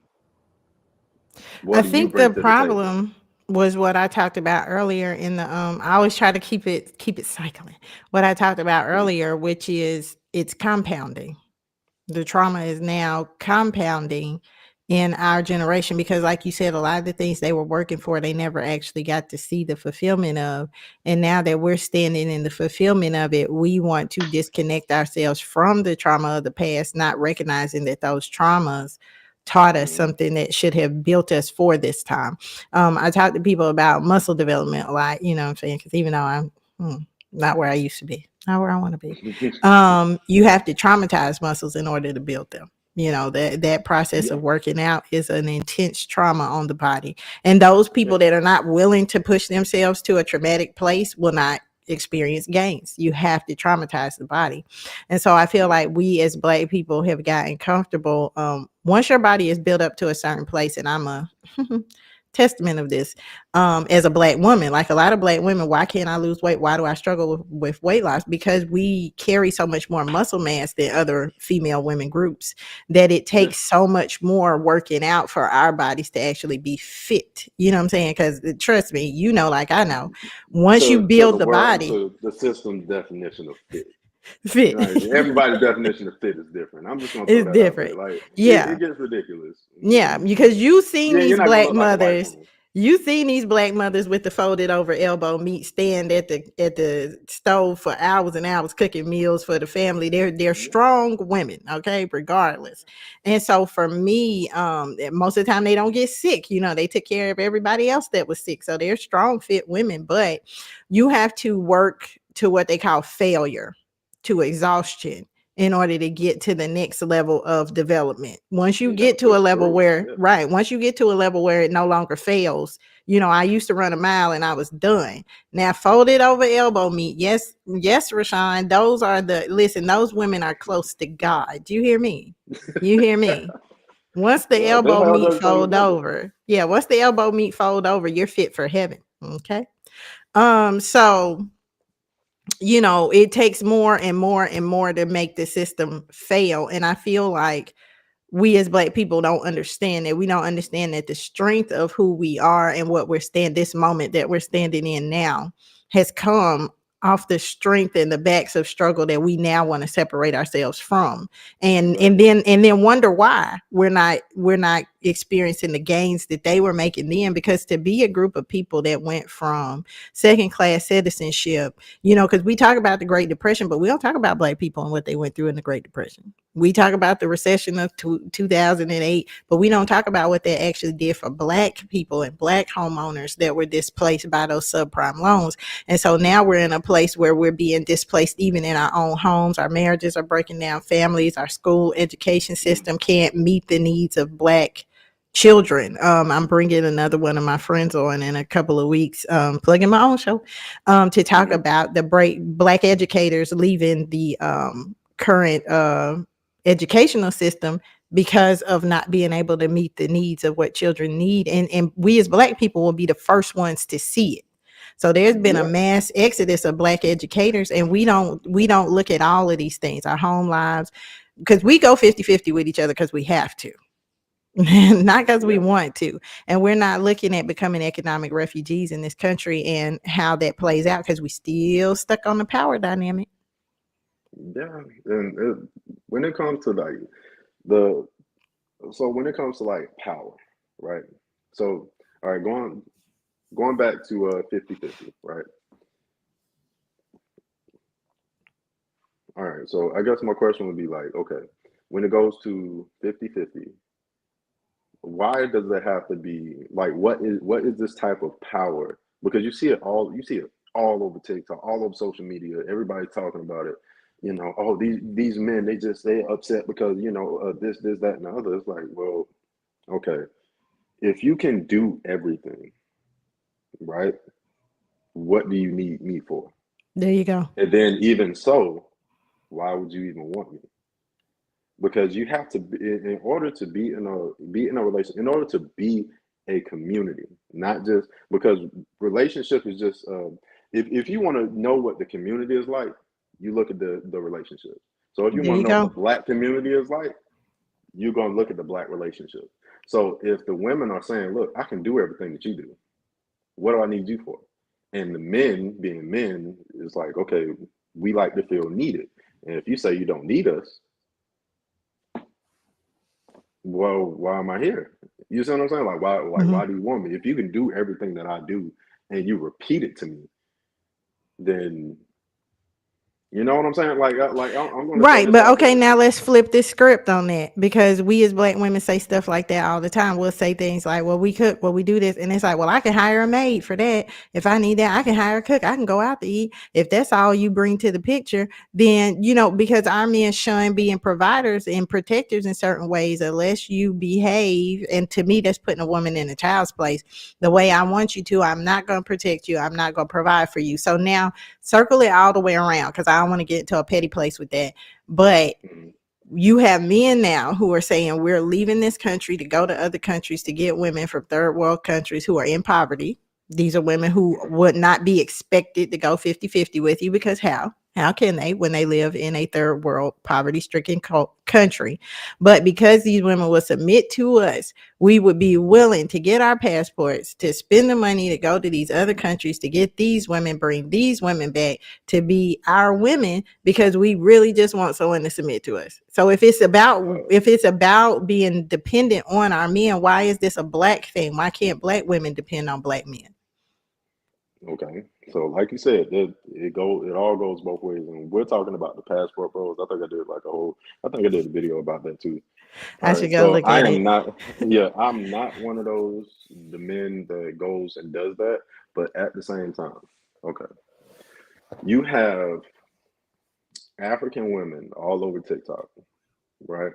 I What do you think the bring to the table? problem was what I talked about earlier in the I always try to keep it cycling. What I talked about Mhm. earlier, which is it's compounding. The trauma is now compounding in our generation because, like you said, a lot of the things they were working for, they never actually got to see the fulfillment of. And now that we're standing in the fulfillment of it, we want to disconnect ourselves from the trauma of the past, not recognizing that those traumas taught us Mhm. something that should have built us for this time. I talk to people about muscle development a lot, you know what I'm saying? Because even though I'm not where I used to be, not where I want to be, you have to traumatize muscles in order to build them. You know, that process Yeah, of working out is an intense trauma on the body. And those yeah, people that are not willing to push themselves to a traumatic place will not experience gains. You have to traumatize the body. And so I feel yeah. like we as Black people have gotten comfortable. Once your body is built up to a certain place, and I'm a testament of this, as a Black woman, like a lot of Black women, why can't I lose weight? Why do I struggle with weight loss? Because we carry so much more muscle mass than other female women groups, that it Yeah. takes so much more working out for our bodies to actually be fit. You know what I'm saying? Because trust me, you know, like I know, once you To build the body, to the system's definition of fit. fit Right. Everybody's definition of fit is different. I'm just gonna throw is that out there. different. Like it Yeah. gets ridiculous. Yeah, because you seen You're these not gonna Black look like a white mothers, woman. you seen these Black mothers with the folded over elbow meat stand at the stove for hours and hours cooking meals for the family. They're Yeah. strong women, okay, regardless. And so for me, most of the time they don't get sick. You know, they took care of everybody else that was sick. So they're strong, fit women, but you have to work to what they call failure, to exhaustion, in order to get to the next level of development. Once you You gotta get to a push level through. where, Yeah. right, once you get to a level where it no longer fails, you know, I used to run a mile and I was done. Now, folded over elbow meat, yes, yes, Rashawn, those women are close to God. Do you hear me? You hear me? Once the They elbow held meat everything fold together. over, yeah, once the elbow meat fold over, you're fit for heaven. Okay. So you know, it takes more and more and more to make the system fail. And I feel like we as Black people don't understand that. We don't understand that the strength of who we are and what this moment that we're standing in now has come off the strength and the backs of struggle that we now want to separate ourselves from, and Right. then wonder why we're not experiencing the gains that they were making then. Because to be a group of people that went from second class citizenship, you know, because we talk about the Great Depression, but we don't talk about Black people and what they went through in the Great Depression. We talk about the recession of 2008, but we don't talk about what that actually did for Black people and Black homeowners that were displaced by those subprime loans. And so now we're in a place where we're being displaced even in our own homes. Our marriages are breaking down, families, our school education system can't meet the needs of Black children. I'm bringing another one of my friends on in a couple of weeks, plugging my own show, to talk about the Black educators leaving the current educational system because of not being able to meet the needs of what children need. And we as Black people will be the first ones to see it. So there's been a mass exodus of Black educators, and we don't look at all of these things, our home lives, because we go 50-50 with each other because we have to. Not because we want to. And we're not looking at becoming economic refugees in this country and how that plays out, because we still stuck on the power dynamic. Yeah, and when it comes to like when it comes to like power, right? So, all right, going back to 50-50, right? All right, so I guess my question would be like, okay, when it goes to 50-50, why does it have to be like what is this type of power? Because you see it all over TikTok, all over social media, everybody's talking about it. You know, oh, these men, they upset because, you know, this, that, and the other. It's like, well, okay, if you can do everything, right, what do you need me for? There you go. And then even so, why would you even want me? Because you have to be, in order to be in a relation, in order to be a community, not just because relationship is just if you want to know what the community is like, you look at the relationship. So if you There want you to know what go. the Black community is like, you're going to look at the Black relationship. So if the women are saying, look, I can do everything that you do, what do I need you for? And the men, being men, is like, okay, we like to feel needed. And if you say you don't need us, well, why am I here? You see what I'm saying? Like, why do you want me? If you can do everything that I do and you repeat it to me, then you know what I'm saying? Like I'm going to throw Right. this But out okay, there. now let's flip this script on that, because we as Black women say stuff like that all the time. We'll say things like, well, we cook, well, we do this. And it's like, well, I can hire a maid for that. If I need that, I can hire a cook. I can go out to eat. If that's all you bring to the picture, then, you know, because our men shun being providers and protectors in certain ways, unless you behave. And to me, that's putting a woman in a child's place. The way I want you to, I'm not going to protect you. I'm not going to provide for you. So now circle it all the way around, because I don't want to get into a petty place with that. But you have men now who are saying we're leaving this country to go to other countries to get women from third world countries who are in poverty. These are women who would not be expected to go 50-50 with you, because how can they when they live in a third world poverty-stricken country? But because these women will submit to us, we would be willing to get our passports, to spend the money to go to these other countries to get these women, bring these women back to be our women, because we really just want someone to submit to us. So if it's about being dependent on our men, why is this a Black thing? Why can't Black women depend on Black men? Okay, so like you said, it all goes both ways, and we're talking about the passport bros. I think I did a video about that too. I should go So look I at am it. not, I'm not one of the men that goes and does that. But at the same time, okay, you have African women all over TikTok, right?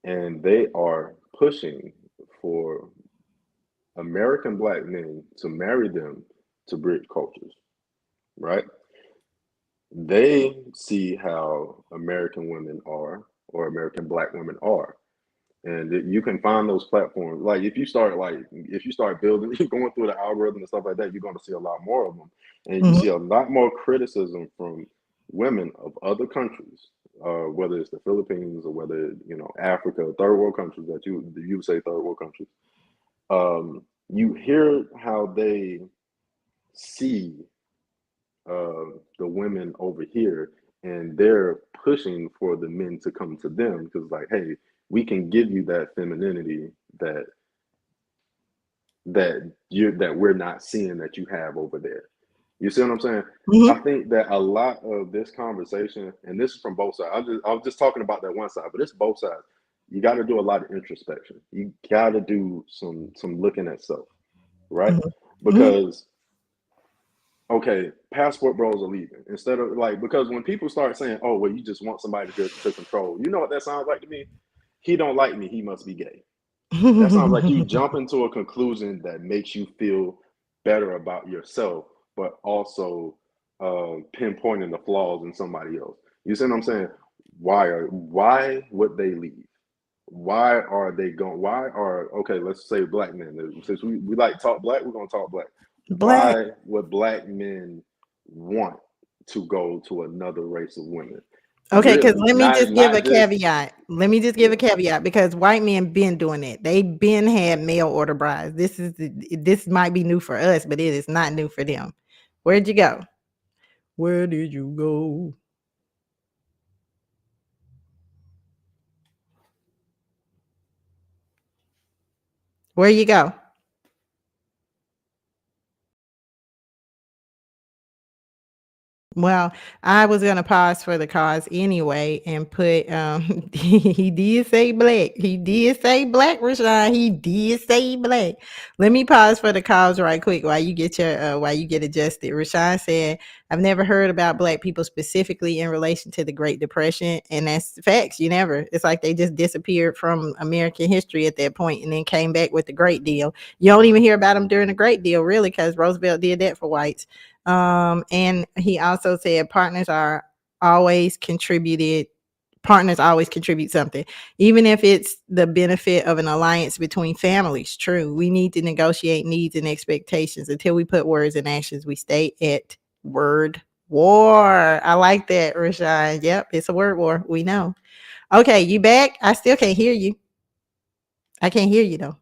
And they are pushing for American Black men to marry them to bridge cultures, right? They see how American women are, or American Black women are. And you can find those platforms. Like if you start building, going through the algorithm and stuff like that, you're going to see a lot more of them, and you see a lot more criticism from women of other countries, whether it's the Philippines or whether Africa, third world countries that you would say third world countries. You hear how they see the women over here, and they're pushing for the men to come to them because, like, hey, we can give you that femininity that we're not seeing that you have over there. You see what I'm saying? I think that a lot of this conversation, and this is from both sides. I was just talking about that one side, but it's both sides. You got to do a lot of introspection. You got to do some looking at self, right? Because okay, passport bros are leaving instead of because when people start saying, "Oh, well, you just want somebody to control," you know what that sounds like to me? He don't like me. He must be gay. That sounds like you jump into a conclusion that makes you feel better about yourself, but also pinpointing the flaws in somebody else. You see what I'm saying? why would they leave? Why are they going? Why are okay? Let's say black men. Since we like talk black, we're gonna talk black. Black. Why would black men want to go to another race of women? Okay, because Really, let me just give a not just caveat. Let me just give a caveat because white men been doing it. They been had mail order brides. This might be new for us, but it is not new for them. Where'd you go? Where did you go? Where you go? Well, I was gonna pause for the cause anyway and put he did say black. He did say black, Rashawn. He did say black. Let me pause for the cause right quick while you get adjusted. Rashawn said, I've never heard about black people specifically in relation to the Great Depression, and that's facts. You never. It's like they just disappeared from American history at that point and then came back with the Great Deal. You don't even hear about them during the Great Deal, really, because Roosevelt did that for whites. And he also said partners always contribute something, even if it's the benefit of an alliance between families. True, we need to negotiate needs and expectations. Until we put words in actions, we stay at word war. I like that, Rashawn. Yep, it's a word war. We know. Okay, you back? I still can't hear you. I can't hear you though.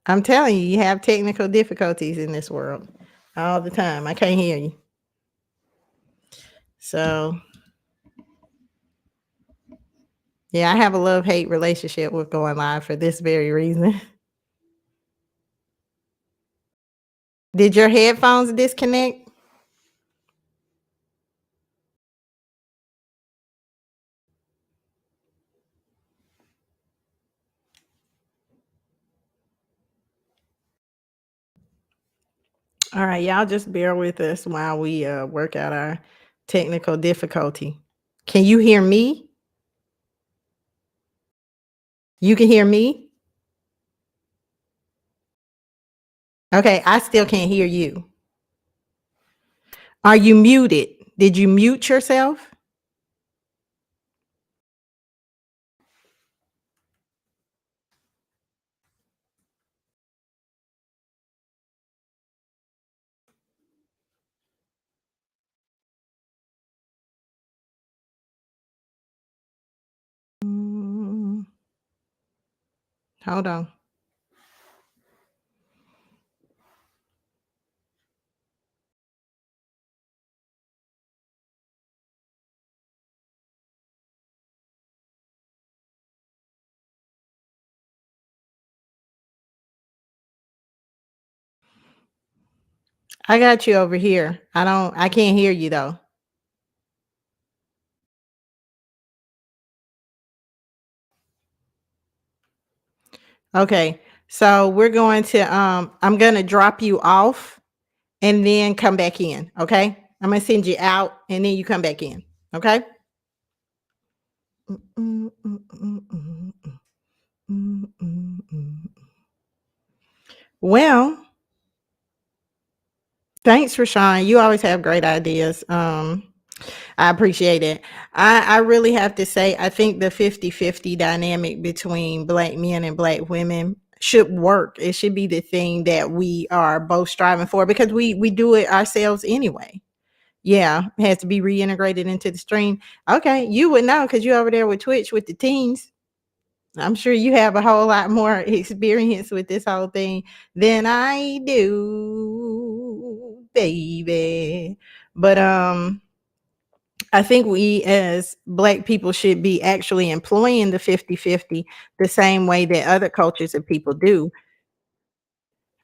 I'm telling you, you have technical difficulties in this world all the time. I can't hear you. So, yeah, I have a love-hate relationship with going live for this very reason. Did your headphones disconnect? All right, y'all just bear with us while we work out our technical difficulty. Can you hear me? You can hear me? Okay, I still can't hear you. Are you muted? Did you mute yourself? Hold on. I got you over here. I can't hear you though. Okay. So we're going to I'm going to drop you off and then come back in, okay? I'm going to send you out and then you come back in, okay? Well, thanks, Rashawn. You always have great ideas. I appreciate it. I really have to say, I think the 50-50 dynamic between black men and black women should work. It should be the thing that we are both striving for because we do it ourselves anyway. Yeah, it has to be reintegrated into the stream. Okay, you would know because you're over there with Twitch with the teens. I'm sure you have a whole lot more experience with this whole thing than I do, baby. But I think we as black people should be actually employing the 50-50 the same way that other cultures and people do.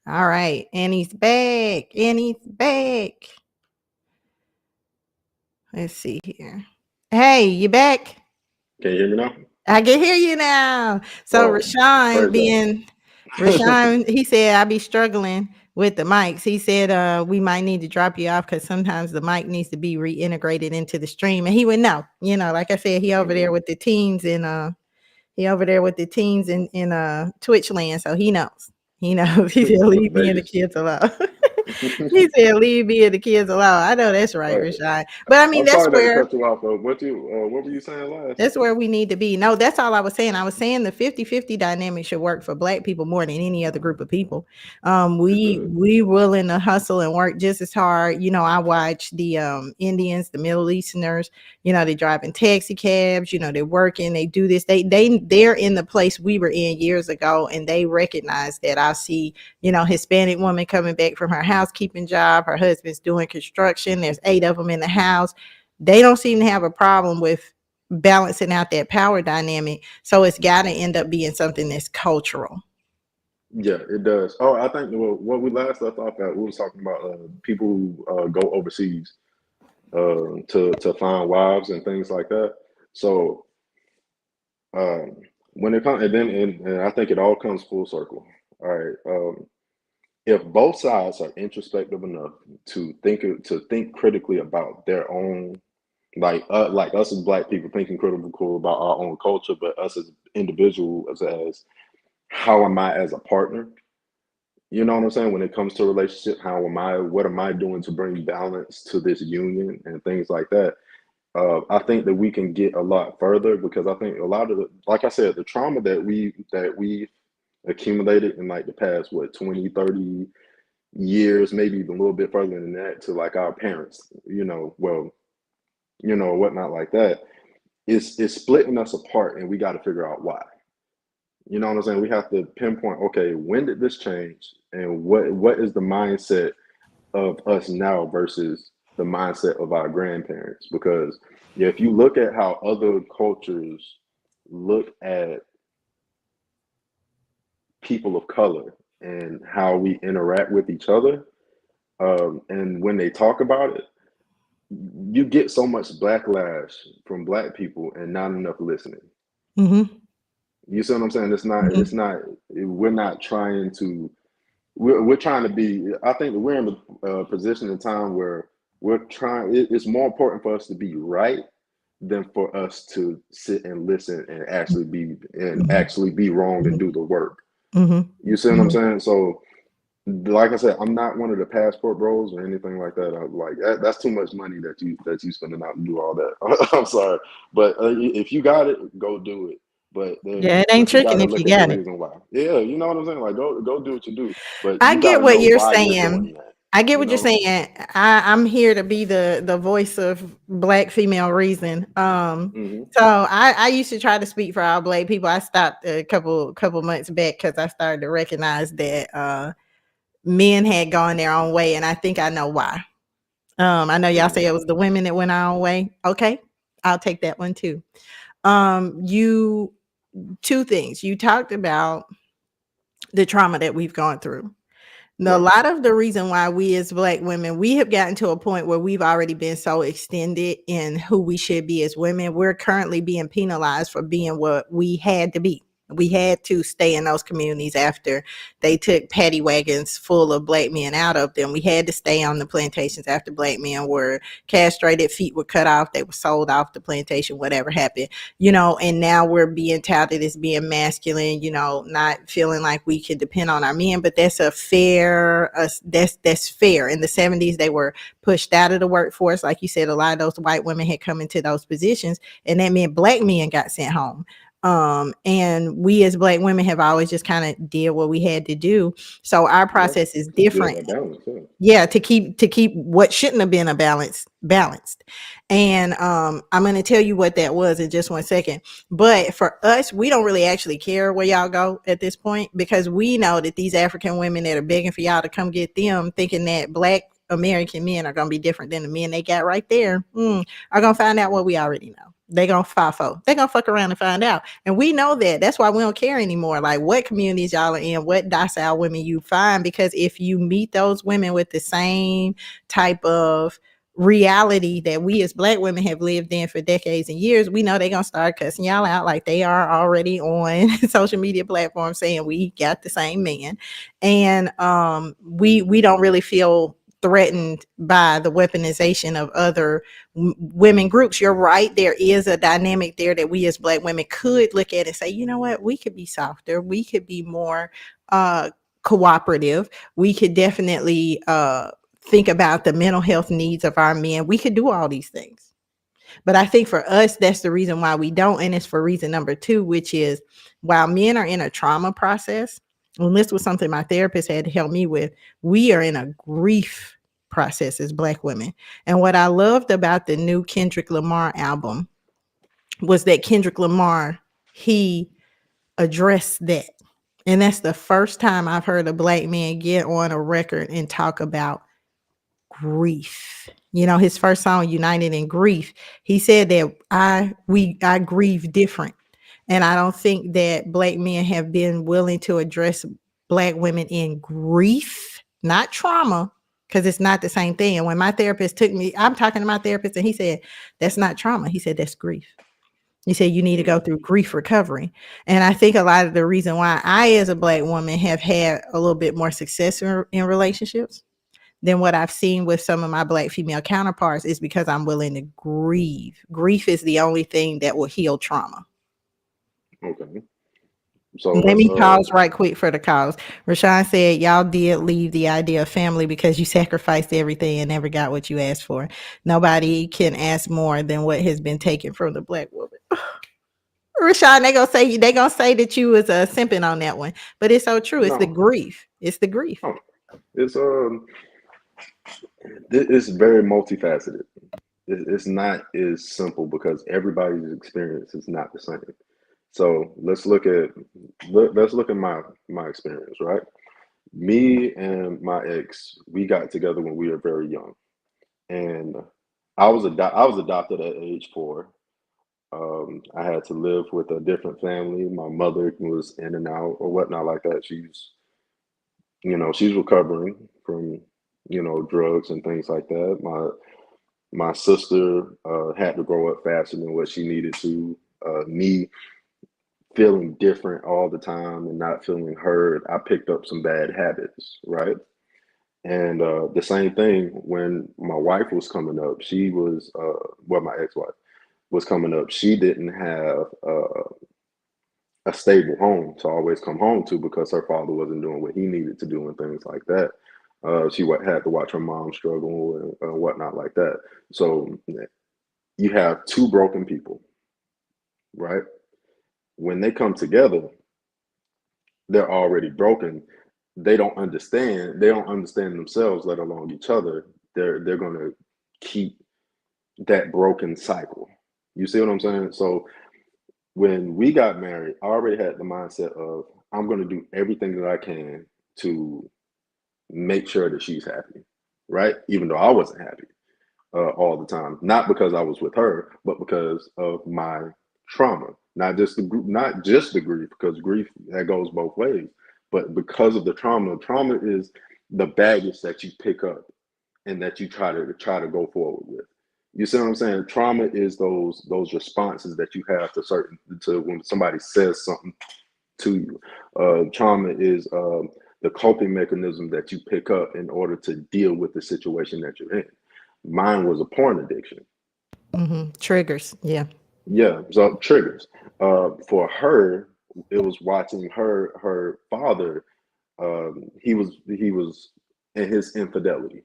All right, Annie's back. Annie's back. Let's see here. Hey, you back? Can you hear me now? I can hear you now. So Rashawn he said I be struggling with the mics. He said we might need to drop you off because sometimes the mic needs to be reintegrated into the stream. And he would know, like I said, he over there with the teens and in Twitch land, so he knows. He knows. He with said, the "Leave me and the babies. kids alone." He said, "Leave me and the kids alone." I know that's right, Right. Rashad. But I mean, I'm sorry that to cut you off. What were you saying last? that's where we need to be. No, that's all I was saying. I was saying the 50-50 dynamic should work for Black people more than any other group of people. It We willing to hustle and work just as hard. I watch the Indians, the Middle Easterners. They're driving taxi cabs. They're working. They do this. They're in the place we were in years ago, and they recognize that. I see Hispanic woman coming back from her housekeeping job. Her husband's doing construction. There's 8 of them in the house. They don't seem to have a problem with balancing out that power dynamic. So it's got to end up being something that's cultural. Yeah, it does. Oh, I think what we last left off at, we was talking about people who go overseas to find wives and things like that. So when it comes, and I think it all comes full circle. All right. If both sides are introspective enough to think critically about their own, like us as Black people thinking critical about our own culture, but us as individuals as how am I as a partner? You know what I'm saying? When it comes to a relationship, what am I doing to bring balance to this union and things like that? I think that we can get a lot further because I think a lot of like I said, the trauma that we accumulated in like the past, 20, 30 years, maybe even a little bit further than that, to like our parents, whatnot like that, is splitting us apart, and we got to figure out why. You know what I'm saying? We have to pinpoint, okay, when did this change, and what is the mindset of us now versus the mindset of our grandparents? Because if you look at how other cultures look at people of color and how we interact with each other, and when they talk about it, you get so much backlash from Black people and not enough listening. Mm-hmm. You see what I'm saying? We're not trying to, we're trying to be, I think that we're in a position in time where it's more important for us to be right than for us to sit and listen and actually be wrong and do the work. Mm-hmm. You see what I'm saying? So, like I said, I'm not one of the passport bros or anything like that. I'm like, that's too much money that you spending out to do all that. I'm sorry, but if you got it, go do it. But it ain't you tricking gotta if you look at the got it. reason why. Yeah, you know what I'm saying? Like, go do what you do, but I you get gotta what know you're why you're saying. doing that. I get what you're saying. I'm here to be the voice of Black female reason. So I used to try to speak for all Black people. I stopped a couple months back because I started to recognize that men had gone their own way, and I think I know why. I know y'all say it was the women that went our own way. Okay, I'll take that one too. Two things. You talked about the trauma that we've gone through. A lot of the reason why we as Black women, we have gotten to a point where we've already been so extended in who we should be as women. We're currently being penalized for being what we had to be. We had to stay in those communities after they took paddy wagons full of Black men out of them. We had to stay on the plantations after Black men were castrated, feet were cut off, they were sold off the plantation, whatever happened, and now we're being touted as being masculine, not feeling like we can depend on our men. But that's that's fair. In the 70s, they were pushed out of the workforce. Like you said, a lot of those white women had come into those positions, and that meant Black men got sent home. And we as Black women have always just kind of did what we had to do. So our process is different. To keep what shouldn't have been a balanced. And I'm going to tell you what that was in just 1 second. But for us, we don't really actually care where y'all go at this point, because we know that these African women that are begging for y'all to come get them, thinking that Black American men are going to be different than the men they got right there, are going to find out what we already know. They're going to FIFO. They're going to fuck around and find out. And we know that. That's why we don't care anymore. Like what communities y'all are in, what docile women you find. Because if you meet those women with the same type of reality that we as Black women have lived in for decades and years, we know they're going to start cussing y'all out like they are already on social media platforms saying we got the same man. And we don't really feel threatened by the weaponization of other women groups. You're right. There is a dynamic there that we as Black women could look at and say, you know what, we could be softer. We could be more cooperative. We could definitely think about the mental health needs of our men. We could do all these things. But I think for us, that's the reason why we don't. And it's for reason number 2, which is while men are in a trauma process, and this was something my therapist had to help me with, we are in a grief process as Black women. And what I loved about the new Kendrick Lamar album was that Kendrick Lamar, he addressed that. And that's the first time I've heard a Black man get on a record and talk about grief. You know, his first song, United in Grief, he said that I grieve different. And I don't think that Black men have been willing to address Black women in grief, not trauma, because it's not the same thing. And when my therapist took me, I'm talking to my therapist, and he said, that's not trauma. He said, that's grief. He said, you need to go through grief recovery. And I think a lot of the reason why I, as a Black woman, have had a little bit more success in relationships than what I've seen with some of my Black female counterparts is because I'm willing to grieve. Grief is the only thing that will heal trauma. Okay. So let me pause right quick for the cause. Rashawn said, y'all did leave the idea of family because you sacrificed everything and never got what you asked for. Nobody can ask more than what has been taken from the Black woman. Rashawn, they gonna say that you was simping on that one, but it's so true. It's the grief. It's the grief. Oh, it's very multifaceted. It's not as simple because everybody's experience is not the same. So let's look at my experience, right? Me and my ex, we got together when we were very young, and I was adopted at age 4. I had to live with a different family. My mother was in and out or whatnot like that. She's recovering from, drugs and things like that. My sister had to grow up faster than what she needed to. Me feeling different all the time and not feeling heard, I picked up some bad habits, right? And the same thing when my wife was coming up, she was, my ex-wife was coming up, she didn't have a stable home to always come home to because her father wasn't doing what he needed to do and things like that. She had to watch her mom struggle and whatnot like that. So you have 2 broken people, right? When they come together, they're already broken. They don't understand themselves, let alone each other. They're going to keep that broken cycle. You see what I'm saying? So when we got married, I already had the mindset of I'm going to do everything that I can to make sure that she's happy, right? Even though I wasn't happy all the time, not because I was with her, but because of my trauma. Not just the grief, because grief that goes both ways, but because of the trauma. Trauma is the baggage that you pick up and that you try to go forward with. You see what I'm saying? Trauma is those responses that you have to when somebody says something to you. Trauma is the coping mechanism that you pick up in order to deal with the situation that you're in. Mine was a porn addiction. Mm-hmm. Triggers, yeah. Yeah, so triggers. For her, it was watching her father. He was in his infidelity,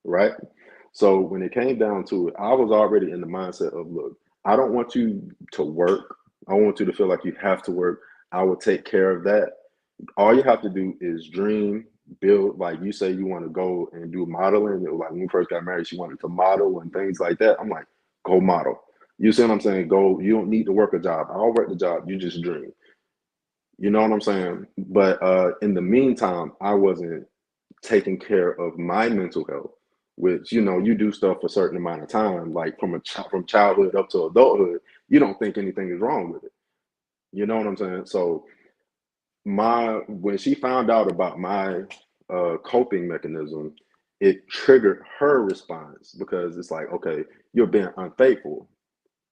right? So when it came down to it, I was already in the mindset of, look, I don't want you to work. I want you to feel like you have to work. I will take care of that. All you have to do is dream, build. Like you say, you want to go and do modeling. Like when we first got married, she wanted to model and things like that. I'm like, go model. You see what I'm saying? Go. You don't need to work a job. I'll work the job. You just dream. You know what I'm saying? But in the meantime, I wasn't taking care of my mental health, which, you do stuff for a certain amount of time, like from childhood up to adulthood, you don't think anything is wrong with it. You know what I'm saying? So when she found out about my coping mechanism, it triggered her response because it's like, okay, you're being unfaithful.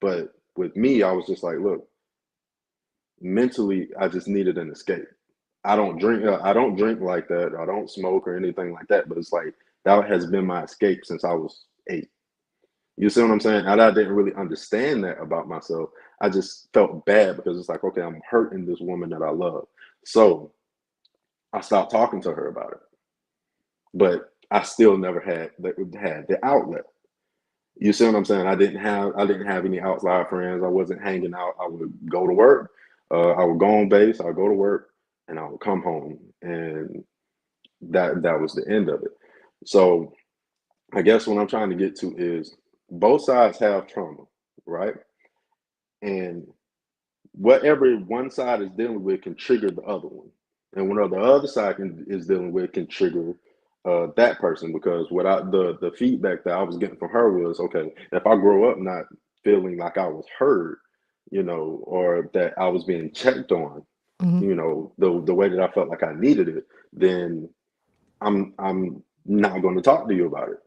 But with me, I was just like, look, mentally, I just needed an escape. I don't drink like that. I don't smoke or anything like that. But it's like that has been my escape since I was 8. You see what I'm saying? And I didn't really understand that about myself. I just felt bad because it's like, okay, I'm hurting this woman that I love. So I stopped talking to her about it. But I still never had the outlet. You see what I'm saying? I didn't have any outside friends. I wasn't hanging out. I would go to work. I would go on base. I would go to work, and I would come home, and that was the end of it. So I guess what I'm trying to get to is both sides have trauma, right? And whatever one side is dealing with can trigger the other one, and whatever the other side is dealing with can trigger that person. Because what the feedback that I was getting from her was, okay, if I grow up not feeling like I was heard, or that I was being checked on, the way that I felt like I needed it, then I'm not going to talk to you about it.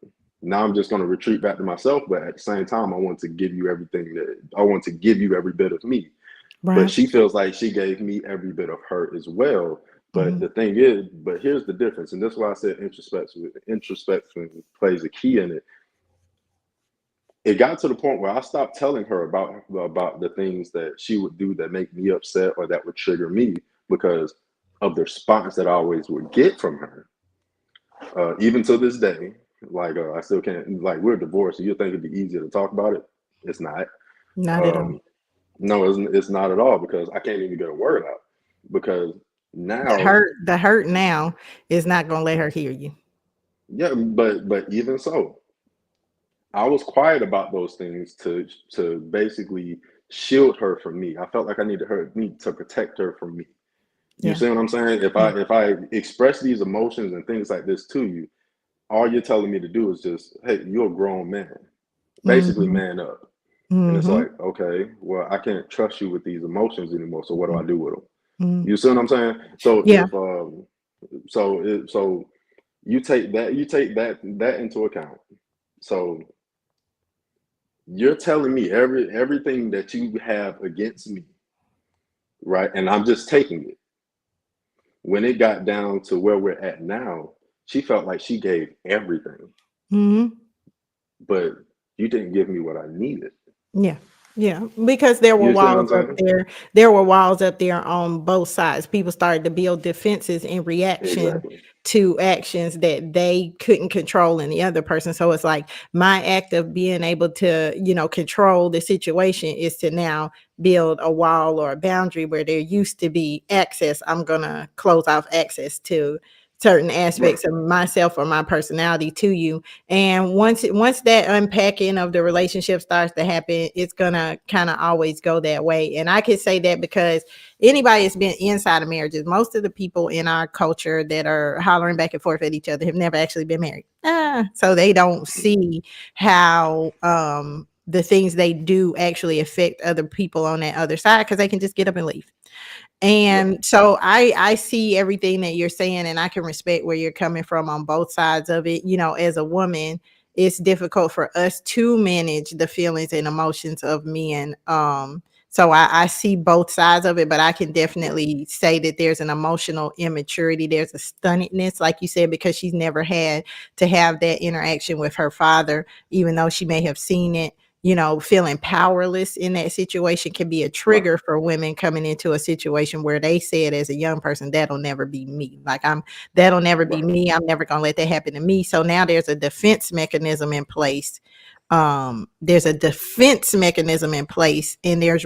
Now I'm just going to retreat back to myself. But at the same time, I want to give you every bit of me. Right. But she feels like she gave me every bit of her as well. But the thing is, here's the difference. And that's why I said introspection plays a key in it. It got to the point where I stopped telling her about the things that she would do that make me upset or that would trigger me, because of the response that I always would get from her. Even to this day, like I still can't, like, we're divorced, so you think it'd be easier to talk about it. It's not. Not at all. No, it's not at all, because I can't even get a word out, because now The hurt now is not going to let her hear you. Yeah, but even so, I was quiet about those things to basically shield her from me. I felt like I needed to protect her from me. You Yeah. see what I'm saying? If I express these emotions and things like this to you, all you're telling me to do is just, hey, you're a grown man. Basically, man up. And it's like, okay, well, I can't trust you with these emotions anymore. So what do I do with them? You see what I'm saying? So Yeah. so you take that into account. So you're telling me everything that you have against me, right? And I'm just taking it. When it got down to where we're at now, she felt like she gave everything. But you didn't give me what I needed. Yeah, because there were You see what I'm walls up saying? there. There were walls up there on both sides. People started to build defenses in reaction Exactly. to actions that they couldn't control in the other person. So it's like my act of being able to, control the situation is to now build a wall or a boundary where there used to be access. I'm gonna close off access to certain aspects of myself or my personality to you. And once that unpacking of the relationship starts to happen, it's gonna kind of always go that way. And I can say that because anybody that's been inside of marriages, most of the people in our culture that are hollering back and forth at each other have never actually been married. So they don't see how the things they do actually affect other people on that other side, because they can just get up and leave. And so I see everything that you're saying, and I can respect where you're coming from on both sides of it. As a woman, it's difficult for us to manage the feelings and emotions of men. So I see both sides of it, but I can definitely say that there's an emotional immaturity. There's a stunnedness, like you said, because she's never had to have that interaction with her father, even though she may have seen it. Feeling powerless in that situation can be a trigger for women coming into a situation where they said as a young person, that'll never be me. That'll never be me. I'm never going to let that happen to me. So now there's a defense mechanism in place. And there's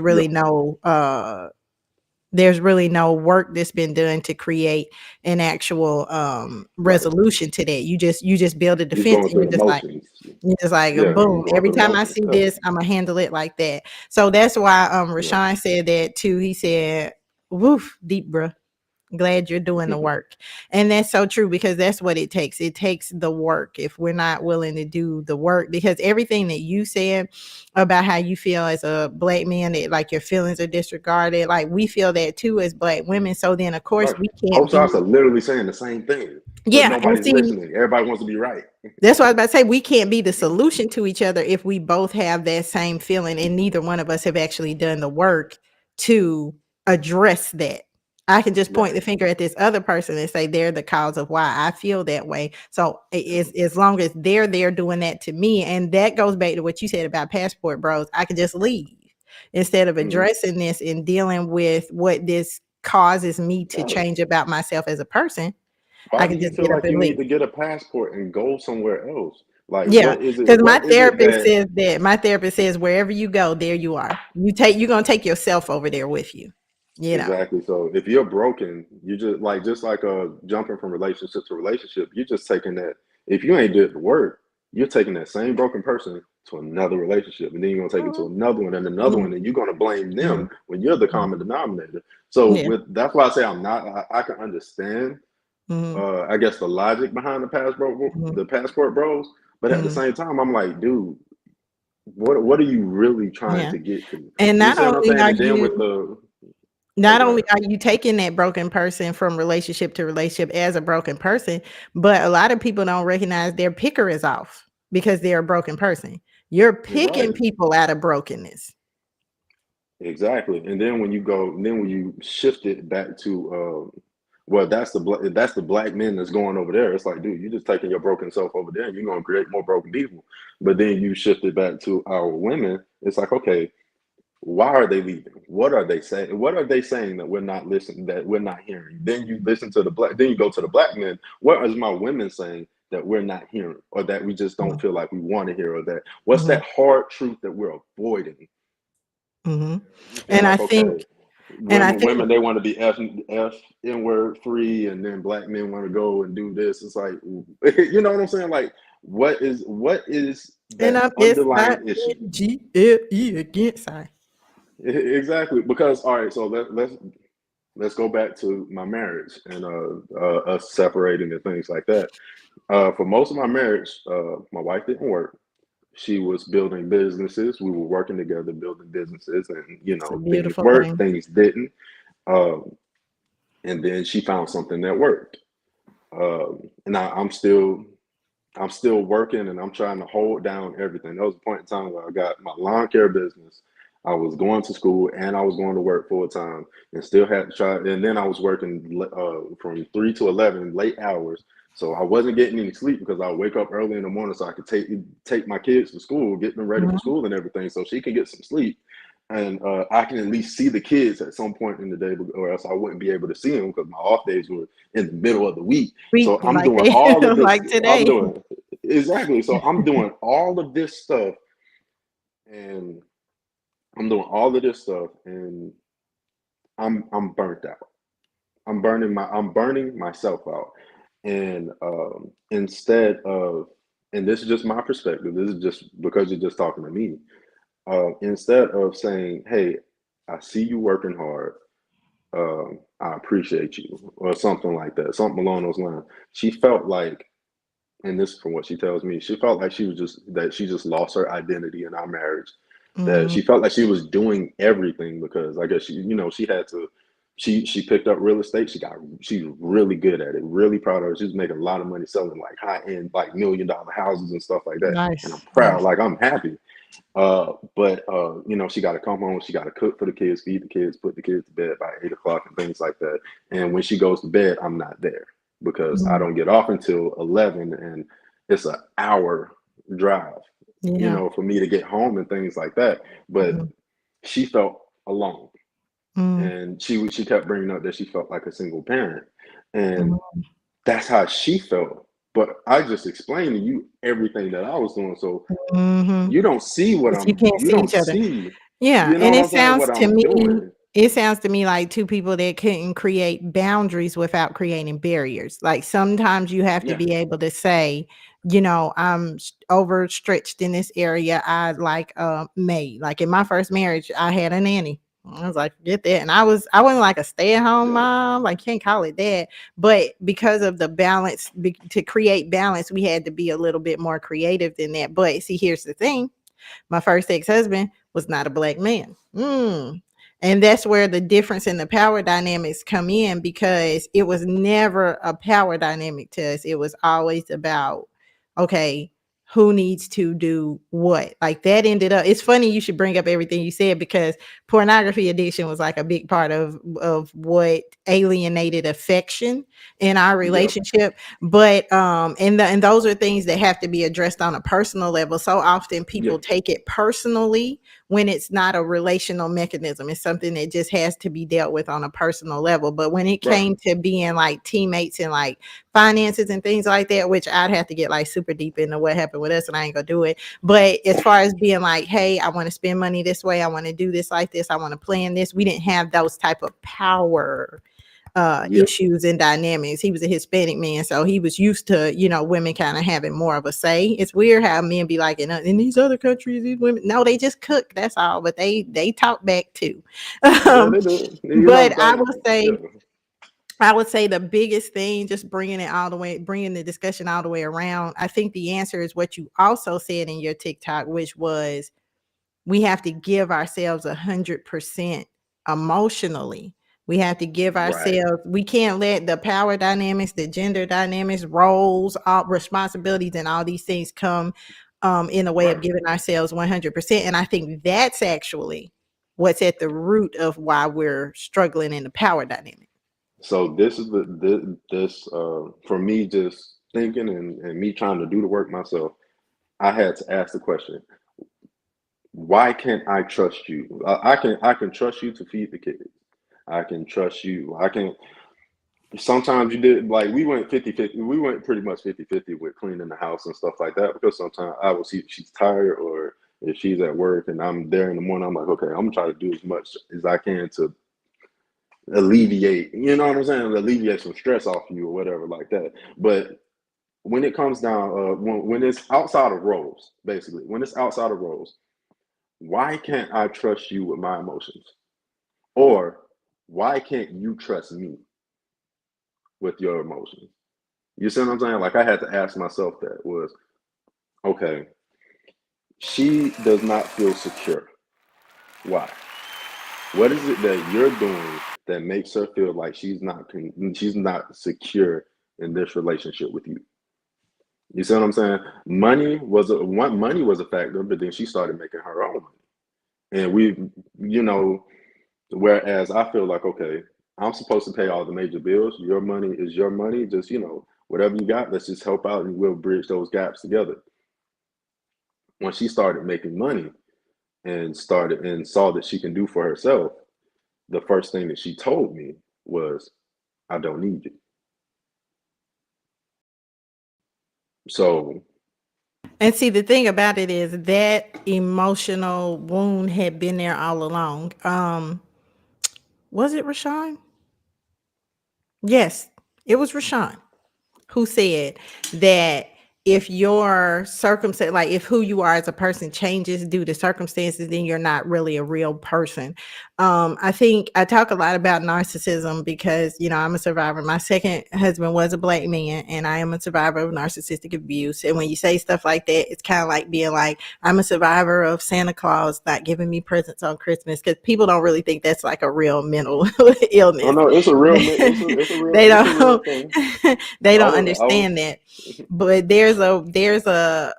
really no work that's been done to create an actual resolution to that. You just build a defense, and you're just like boom. Every time I see this, I'm gonna handle it like that. So that's why Rashawn said that too. He said, woof, deep bruh. Glad you're doing the work. And that's so true, because that's what it takes. It takes the work if we're not willing to do the work, because everything that you said about how you feel as a Black man, that like your feelings are disregarded, like we feel that too as Black women. So then of course we can't. Both sides are literally saying the same thing. Yeah. Nobody's listening. Everybody wants to be right. That's what I was about to say. We can't be the solution to each other if we both have that same feeling, and neither one of us have actually done the work to address that. I can just point the finger at this other person and say they're the cause of why I feel that way. So as long as they're there doing that to me, and that goes back to what you said about passport bros, I could just leave instead of addressing this and dealing with what this causes me to Yeah. change about myself as a person, Why I do can you just feel get up like you and need leave. to get a passport and go somewhere else? Like, Yeah, what is it? because my What is it therapist that says that wherever you go, there you are. You're gonna take yourself over there with you. You know. exactly? So if you're broken, you just like jumping from relationship to relationship. You're just taking that. If you ain't did the work, you're taking that same broken person to another relationship, and then you're gonna take it to Mhm, another one and another mhm, one, and you're gonna blame mhm, them when you're the mhm. common denominator. So Yeah. that's why I say I'm not. I can understand Mhm, I guess the logic behind mhm, the passport bros, but at the mhm. same time, I'm like, dude, what are you really trying Yeah. to get to? And You see what I'm saying? And then with the oh, not go only ahead. are you taking that broken person from relationship to relationship as a broken person, but a lot of people don't recognize their picker is off because they're a broken person. You're You're right, picking people out of brokenness. exactly. And then when you shift it back to well, that's the black men that's going over there. It's like, dude, you're just taking your broken self over there, and you're gonna create more broken people. But then you shift it back to our women. It's like, okay, why are they leaving? What are they saying? What are they saying that we're not listening, that we're not hearing? Then you listen to then you go to the black men. What is my women saying that we're not hearing, or that we just don't Mhm, feel like we want to hear, or that what's mhm, that hard truth that we're avoiding? mhm. It's And I like, think okay, and I women think they want to be F N word free, and then black men want to go and do this. It's like, you know what I'm saying? Like, what is and that I'm underlying issue? SINGLE again. Sorry. Exactly, because all right, so let's go back to my marriage and us separating and things like that. For most of my marriage, my wife didn't work. She was building businesses. We were working together, building businesses, and It's a things beautiful worked, thing. things didn't. Um, and then she found something that worked. And I'm still working, and I'm trying to hold down everything. There was a point in time where I got my lawn care business. I was going to school and I was going to work full time, and still had to try. And then I was working from 3 to 11, late hours. So I wasn't getting any sleep because I would wake up early in the morning so I could take my kids to school, get them ready for Mhm, school and everything, so she can get some sleep. And I can at least see the kids at some point in the day, or else I wouldn't be able to see them because my off days were in the middle of the week. So week I'm like doing they all of this. like I'm today. doing exactly. So I'm doing all of this stuff, and and I'm burnt out. I'm burning myself out. And instead of, and this is just my perspective. This is just because you're just talking to me. Instead of saying, "Hey, I see you working hard. I appreciate you," or something like that, something along those lines. She felt like, and this is from what she tells me, she felt like she just lost her identity in our marriage. That Mhm, she felt like she was doing everything because I guess she had to. She picked up real estate. She's really good at it. Really proud of her. She's making a lot of money selling like high end, like $1 million houses and stuff like that. And I'm nice, proud. nice. Like, I'm happy. But she got to come home. She got to cook for the kids, feed the kids, put the kids to bed by 8 o'clock and things like that. And when she goes to bed, I'm not there because I Mhm, don't get off until 11, and it's an hour drive, yeah. for me to get home and things like that. But Mhm, she felt alone, mhm, and she kept bringing up that she felt like a single parent, and mhm, that's how she felt. But I just explained to you everything that I was doing, so mhm. you don't see what But you can't you see don't each other. see, Yeah, you know and what I'm saying, what I'm doing. it sounds to me like two people that couldn't create boundaries without creating barriers. Like, sometimes you have to Yeah, be able to say, "I'm overstretched in this area. I like a maid." Like, in my first marriage, I had a nanny. I was like, "Forget that." And I wasn't like a stay-at-home yeah, mom, like, can't call it that. But because of the balance, to create balance, we had to be a little bit more creative than that. But see, here's the thing. My first ex-husband was not a black man. And that's where the difference in the power dynamics come in, because it was never a power dynamic to us. It was always about, okay, who needs to do what? Like, that ended up, it's funny you should bring up everything you said, because pornography addiction was like a big part of what alienated affection in our yep, relationship. But and those are things that have to be addressed on a personal level. So often yeah, people take it personally when it's not a relational mechanism. It's something that just has to be dealt with on a personal level. But when it Right. came to being like teammates and like finances and things like that, which I'd have to get like super deep into what happened with us, and I ain't gonna do it. But as far as being like, hey, I want to spend money this way, I want to do this like this, I want to plan this, we didn't have those type of power issues and dynamics. He was a Hispanic man, so he was used to, you know, women kind of having more of a say. It's weird how men be like, in these other countries, these women, no, they just cook, that's all, but they talk back too. Yeah, they do. You know But what I'm saying? I would say the biggest thing, just bringing it all the way, bringing the discussion all the way around, I think the answer is what you also said in your TikTok, which was we have to give ourselves 100% emotionally. We have to give Right. ourselves, we can't let the power dynamics, the gender dynamics, roles, all responsibilities, and all these things come in the way of Right. giving ourselves 100%. And I think that's actually what's at the root of why we're struggling in the power dynamic. So this is for me, just thinking and me trying to do the work myself, I had to ask the question, why can't I trust you? I can trust you to feed the kids. I can trust you. Sometimes you did, like, we went 50-50. We went pretty much 50-50 with cleaning the house and stuff like that, because sometimes I will see if she's tired or if she's at work and I'm there in the morning, I'm like, okay, I'm gonna try to do as much as I can to alleviate, you know what I'm saying? Alleviate some stress off you or whatever like that. But when it comes down, when it's outside of roles, basically, when it's outside of roles, why can't I trust you with my emotions? Or why can't you trust me with your emotions? You see what I'm saying? Like, I had to ask myself that was, okay, she does not feel secure. Why? What is it that you're doing that makes her feel like she's not secure in this relationship with you? You see what I'm saying? Money was a factor, but then she started making her own money. And whereas I feel like, okay, I'm supposed to pay all the major bills. Your money is your money. Just, whatever you got, let's just help out and we'll bridge those gaps together. When she started making money and saw that she can do for herself, the first thing that she told me was, I don't need you. So, and see, the thing about it is that emotional wound had been there all along. Was it Rashawn? Yes, it was Rashawn who said that if your circumstance, like if who you are as a person changes due to circumstances, then you're not really a real person. I think I talk a lot about narcissism because, I'm a survivor. My second husband was a Black man, and I am a survivor of narcissistic abuse. And when you say stuff like that, it's kind of like being like, I'm a survivor of Santa Claus not giving me presents on Christmas, because people don't really think that's like a real mental illness. oh no, it's a real thing. They don't understand that. But there's a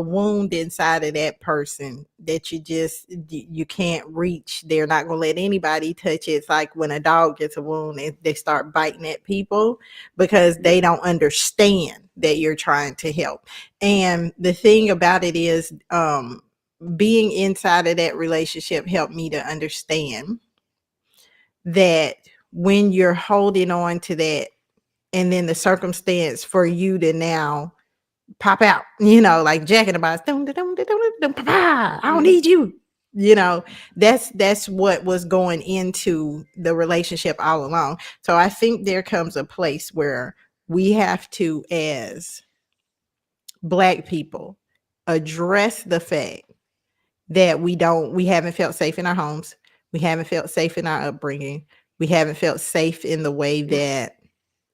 wound inside of that person that you can't reach. They're not gonna let anybody touch it. It's like when a dog gets a wound and they start biting at people because they don't understand that you're trying to help. And the thing about it is, being inside of that relationship helped me to understand that when you're holding on to that, and then the circumstance for you to now pop out, like Jack in the Box, I don't need you. That's what was going into the relationship all along. So I think there comes a place where we have to, as Black people, address the fact that we haven't felt safe in our homes. We haven't felt safe in our upbringing. We haven't felt safe in the way that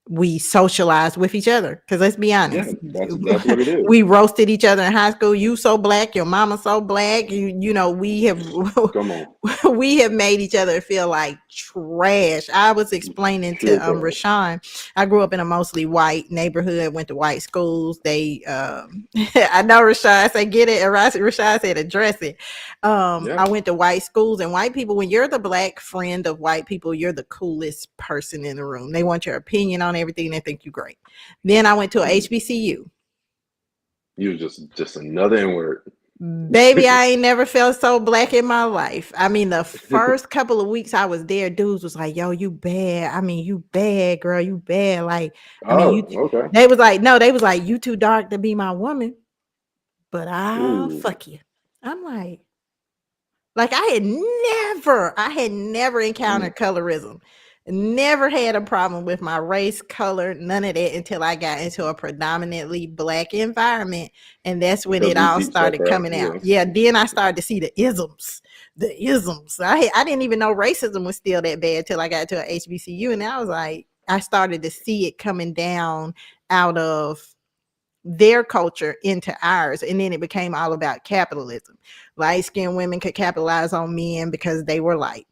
we socialized with each other. Because let's be honest, that's what it is. We roasted each other in high school. You so Black, your mama so Black. We have Come on. we have made each other feel like trash. I was explaining to Rashawn, I grew up in a mostly white neighborhood, went to white schools. They I know Rashawn say get it, and Rashawn said address it. I went to white schools, and white people, when you're the Black friend of white people, you're the coolest person in the room. They want your opinion on everything. They think you're great. Then I went to a HBCU. You was just another N-word. Baby, I ain't never felt so black in my life. I mean, the first couple of weeks I was there, dudes was like, yo, you bad. I mean, you bad, girl, you bad. Like, I mean, Oh, okay. they was like, no, they was like, you too dark to be my woman, but I'll Ooh. fuck you. I'm like, I had never encountered colorism. Never had a problem with my race, color, none of that until I got into a predominantly black environment. And that's when Because it we all teach that started crap. coming out. Yeah. Yeah, then I started to see the isms. I didn't even know racism was still that bad till I got to a HBCU. And I was like, I started to see it coming down out of their culture into ours, and then it became all about capitalism. Light-skinned women could capitalize on men because they were light.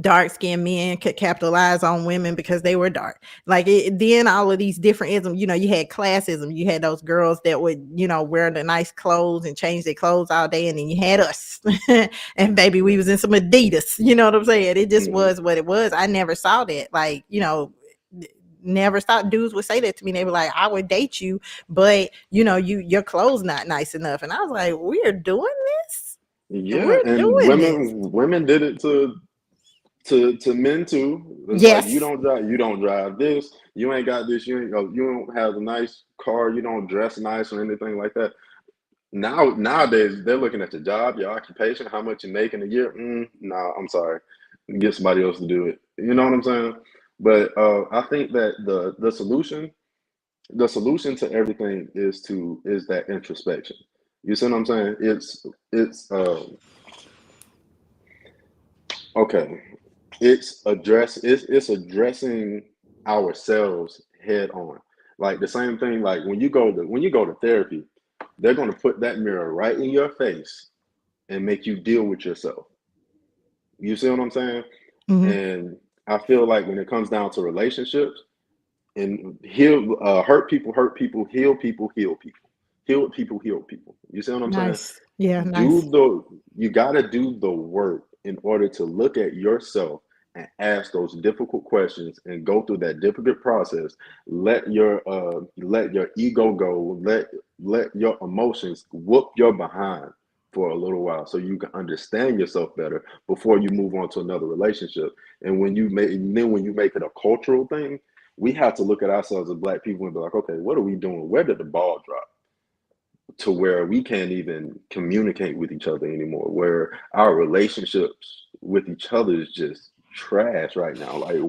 Dark-skinned men could capitalize on women because they were dark. Like then all of these different isms, you had classism. You had those girls that would, wear the nice clothes and change their clothes all day, and then you had us. And baby, we was in some Adidas. You know what I'm saying? It just was what it was. I never saw that. Like, never thought dudes would say that to me. They were like, I would date you, but your clothes not nice enough. And I was like, we're doing this. Yeah, We're and doing this. women did it to men too. It's Yes. like, you don't drive this, you ain't got this, you don't have a nice car, you don't dress nice or anything like that. Nowadays they're looking at your job, your occupation, how much you make in a year. Nah, I'm sorry, get somebody else to do it. You know what I'm saying? But I think that the solution to everything is that introspection. You see what I'm saying? It's okay. It's addressing ourselves head on. Like the same thing, like when you go to therapy, they're going to put that mirror right in your face and make you deal with yourself. You see what I'm saying? Mhm. And I feel like when it comes down to relationships, and hurt people, heal people, heal people, heal people, heal people. You see what I'm saying? Nice. Yeah, nice. You got to do the work in order to look at yourself and ask those difficult questions and go through that difficult process. Let your ego go. Let your emotions whoop your behind for a little while, so you can understand yourself better before you move on to another relationship. And when you make it a cultural thing, we have to look at ourselves as Black people and be like, okay, what are we doing? Where did the ball drop? To where we can't even communicate with each other anymore, where our relationships with each other is just trash right now. Like,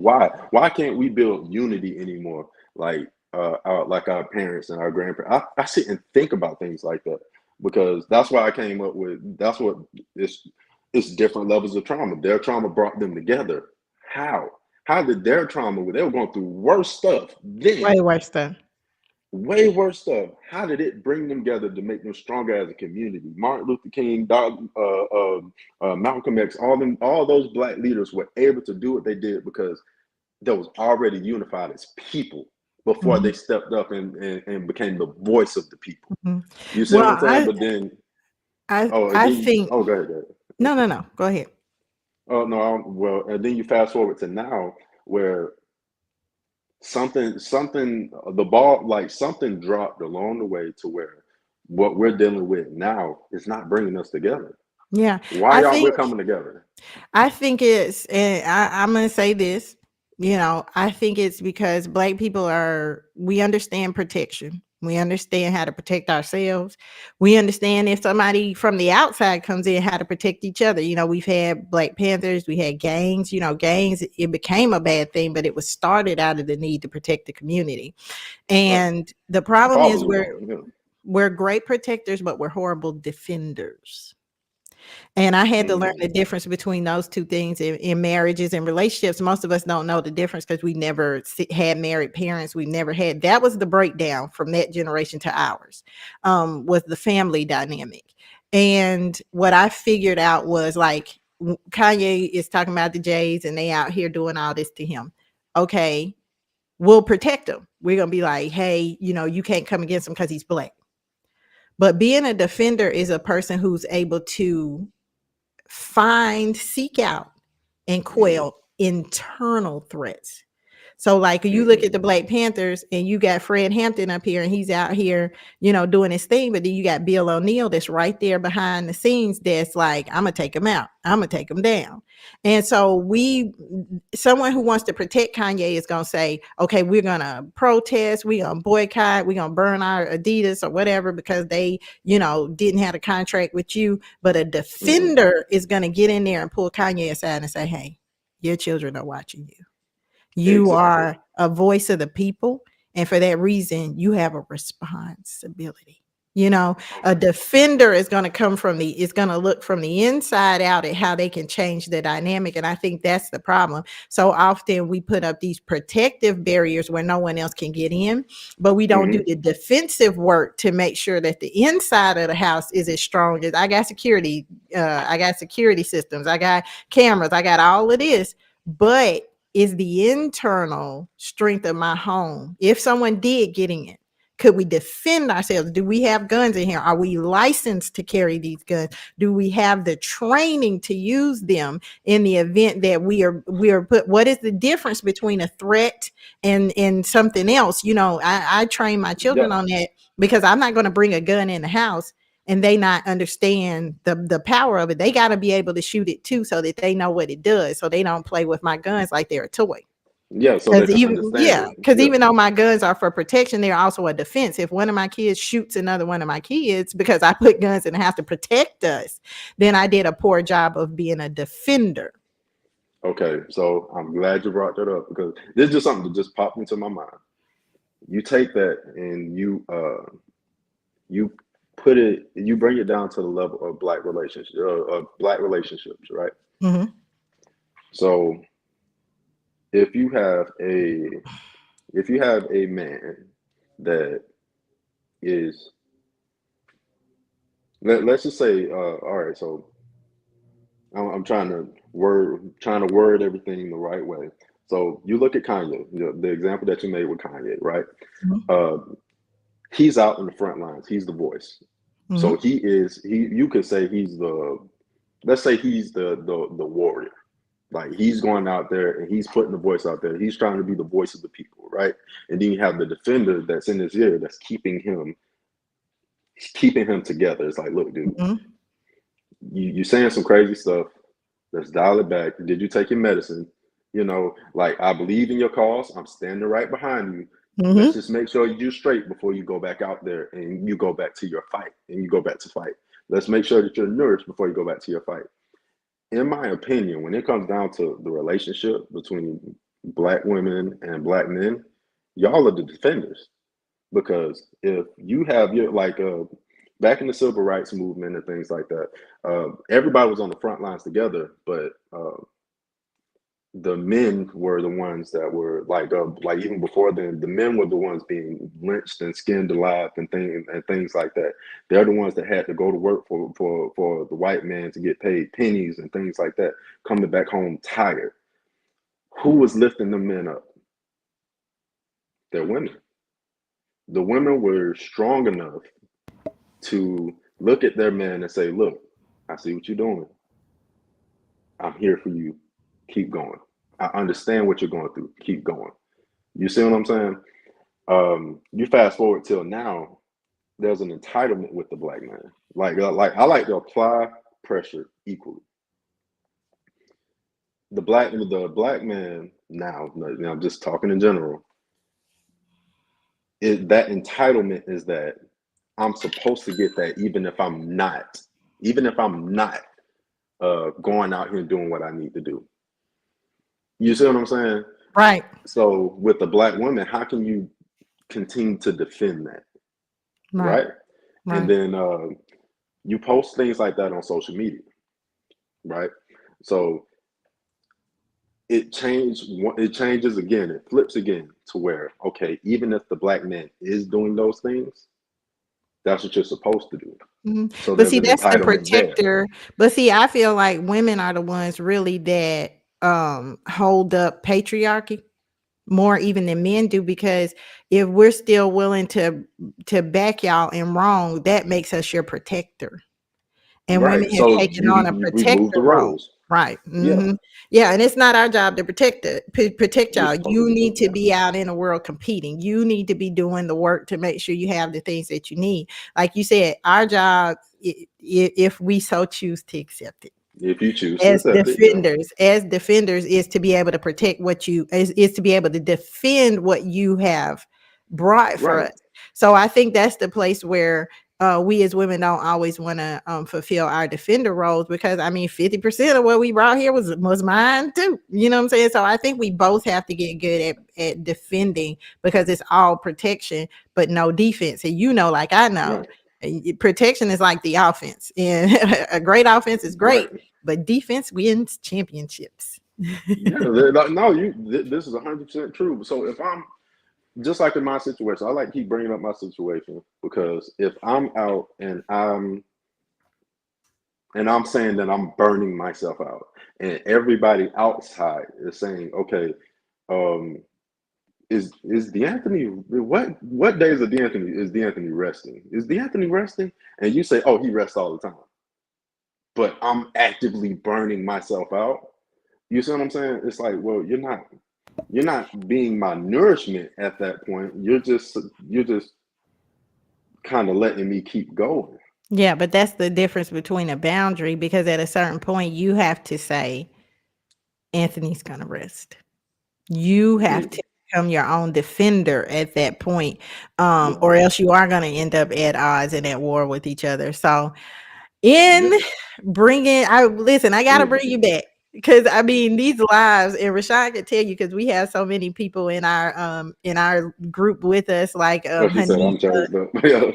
why can't we build unity anymore? Like our parents and our grandparents. I sit and think about things like that, because that's why I came up with, that's what it's different levels of trauma. Their trauma brought them together. How did their trauma, they were going through worse stuff then, Way worse stuff. way worse stuff, how did it bring them together to make them stronger as a community? Martin Luther King, Malcolm X, all those Black leaders were able to do what they did because they was already unified as people before they stepped up and became the voice of the people. You see what I'm saying? But then, I think. go ahead. No. Go ahead. Oh no, well, and then you fast forward to now, where something the ball, like something dropped along the way to where what we're dealing with now is not bringing us together. Yeah, Why aren't we coming together? I think it's, and I'm going to say this, I think it's because Black people we understand protection. We understand how to protect ourselves. We understand if somebody from the outside comes in, how to protect each other. We've had Black Panthers, we had gangs. Gangs, it became a bad thing, but it was started out of the need to protect the community. And the problem is we're great protectors, but we're horrible defenders. And I had to learn the difference between those two things in marriages and relationships. Most of us don't know the difference because we never had married parents. We never had, that was the breakdown from that generation to ours, was the family dynamic. And what I figured out was, like, Kanye is talking about the Jays and they out here doing all this to him. Okay, we'll protect him. We're going to be like, hey, you can't come against him because he's Black. But being a defender is a person who's able to seek out and quell internal threats. So like you look at the Black Panthers and you got Fred Hampton up here and he's out here, doing his thing. But then you got Bill O'Neal that's right there behind the scenes. That's like, I'm going to take him out. I'm going to take him down. And so someone who wants to protect Kanye is going to say, okay, we're going to protest. We're going to boycott. We're going to burn our Adidas or whatever because they, didn't have a contract with you. But a defender is going to get in there and pull Kanye aside and say, hey, your children are watching you. You are a voice of the people. And for that reason, you have a responsibility. A defender is going to look from the inside out at how they can change the dynamic. And I think that's the problem. So often we put up these protective barriers where no one else can get in, but we don't do the defensive work to make sure that the inside of the house is as strong as I got security. I got security systems. I got cameras. I got all of this, but is the internal strength of my home. If someone did get in, could we defend ourselves? Do we have guns in here? Are we licensed to carry these guns? Do we have the training to use them in the event that we are put? What is the difference between a threat and something else? I train my children on that because I'm not going to bring a gun in the house and they not understand the power of it. They got to be able to shoot it too, so that they know what it does, so they don't play with my guns like they're a toy. Yeah, so because even though my guns are for protection, they're also a defense. If one of my kids shoots another one of my kids because I put guns in the house to protect us, then I did a poor job of being a defender. Okay, so I'm glad you brought that up because this is just something that just popped into my mind. You take that and you bring it down to the level of Black relationships, right? Mm-hmm. So if you have a man that is, let's just say, all right, so I'm trying to word everything the right way. So you look at Kanye, the example that you made with Kanye, right? Mm-hmm. He's out in the front lines. He's the voice. Mm-hmm. So you could say let's say he's the warrior. Like he's going out there and he's putting the voice out there. He's trying to be the voice of the people, right? And then you have the defender that's in his ear that's keeping him together. It's like, look, dude, you saying some crazy stuff. Let's dial it back. Did you take your medicine? Like I believe in your cause. I'm standing right behind you. Mm-hmm. Let's just make sure you're straight before you go back out there and you go back to your fight and you go back to fight. Let's make sure that you're nourished before you go back to your fight. In my opinion, when it comes down to the relationship between Black women and Black men, y'all are the defenders. Because if you have back in the civil rights movement and things like that, everybody was on the front lines together, but the men were the ones that were like even before then, the men were the ones being lynched and skinned alive and things like that. They're the ones that had to go to work for the white man to get paid pennies and things like that, coming back home tired. Who was lifting the men up? They're women. The women were strong enough to look at their man and say, look, I see what you're doing. I'm here for you. Keep going. I understand what you're going through. Keep going. You see what I'm saying? You fast forward till now, there's an entitlement with the Black man. Like I like to apply pressure equally. The black man now, I'm just talking in general, that entitlement is that I'm supposed to get that even if I'm not going out here and doing what I need to do. You see what I'm saying? Right. So with the Black woman, how can you continue to defend that? Right. And then you post things like that on social media, right? So it changes again, it flips again to where, okay, even if the Black man is doing those things, that's what you're supposed to do. Mm-hmm. So but see, that's the protector. There. But see, I feel like women are the ones really that hold up patriarchy more even than men do, because if we're still willing to back y'all in wrong, that makes us your protector. And women have taken on a protector role. Right. Yeah, Yeah, and it's not our job to protect y'all. it's You totally need true. to be out in the world competing. You need to be doing the work to make sure you have the things that you need. Like you said, our job, if we so choose to accept it, If you choose to accept it, yeah, as defenders, is to be able to protect what you is to be able to defend what you have brought for right. us. So I think that's the place where we as women don't always want to fulfill our defender roles, because I mean 50% of what we brought here was mine too. You know what I'm saying? So I think we both have to get good at defending, because it's all protection but no defense. And like I know, Right. protection is like the offense, and a great offense is great, Right. but defense wins championships. Yeah. No, this is 100% true. So if I'm just like in my situation, I like to keep bringing up my situation, because if I'm out and I'm saying that I'm burning myself out, and everybody outside is saying, okay, um, is D'Anthony, what days of D'Anthony is D'Anthony resting? Is D'Anthony resting? And you say, oh, he rests all the time, but I'm actively burning myself out. You see what I'm saying? It's like, well, you're not being my nourishment at that point. You're just kind of letting me keep going. Yeah, but that's the difference between a boundary, because at a certain point you have to say Anthony's gonna rest. You have Yeah, to become your own defender at that point, yeah, or else you are gonna end up at odds and at war with each other. So yeah, in I gotta yeah. bring you back, because I mean these lives, and Rashad could tell you, because we have so many people in our group with us, like Oh, she said Hanifa. I'm changed up. Yeah,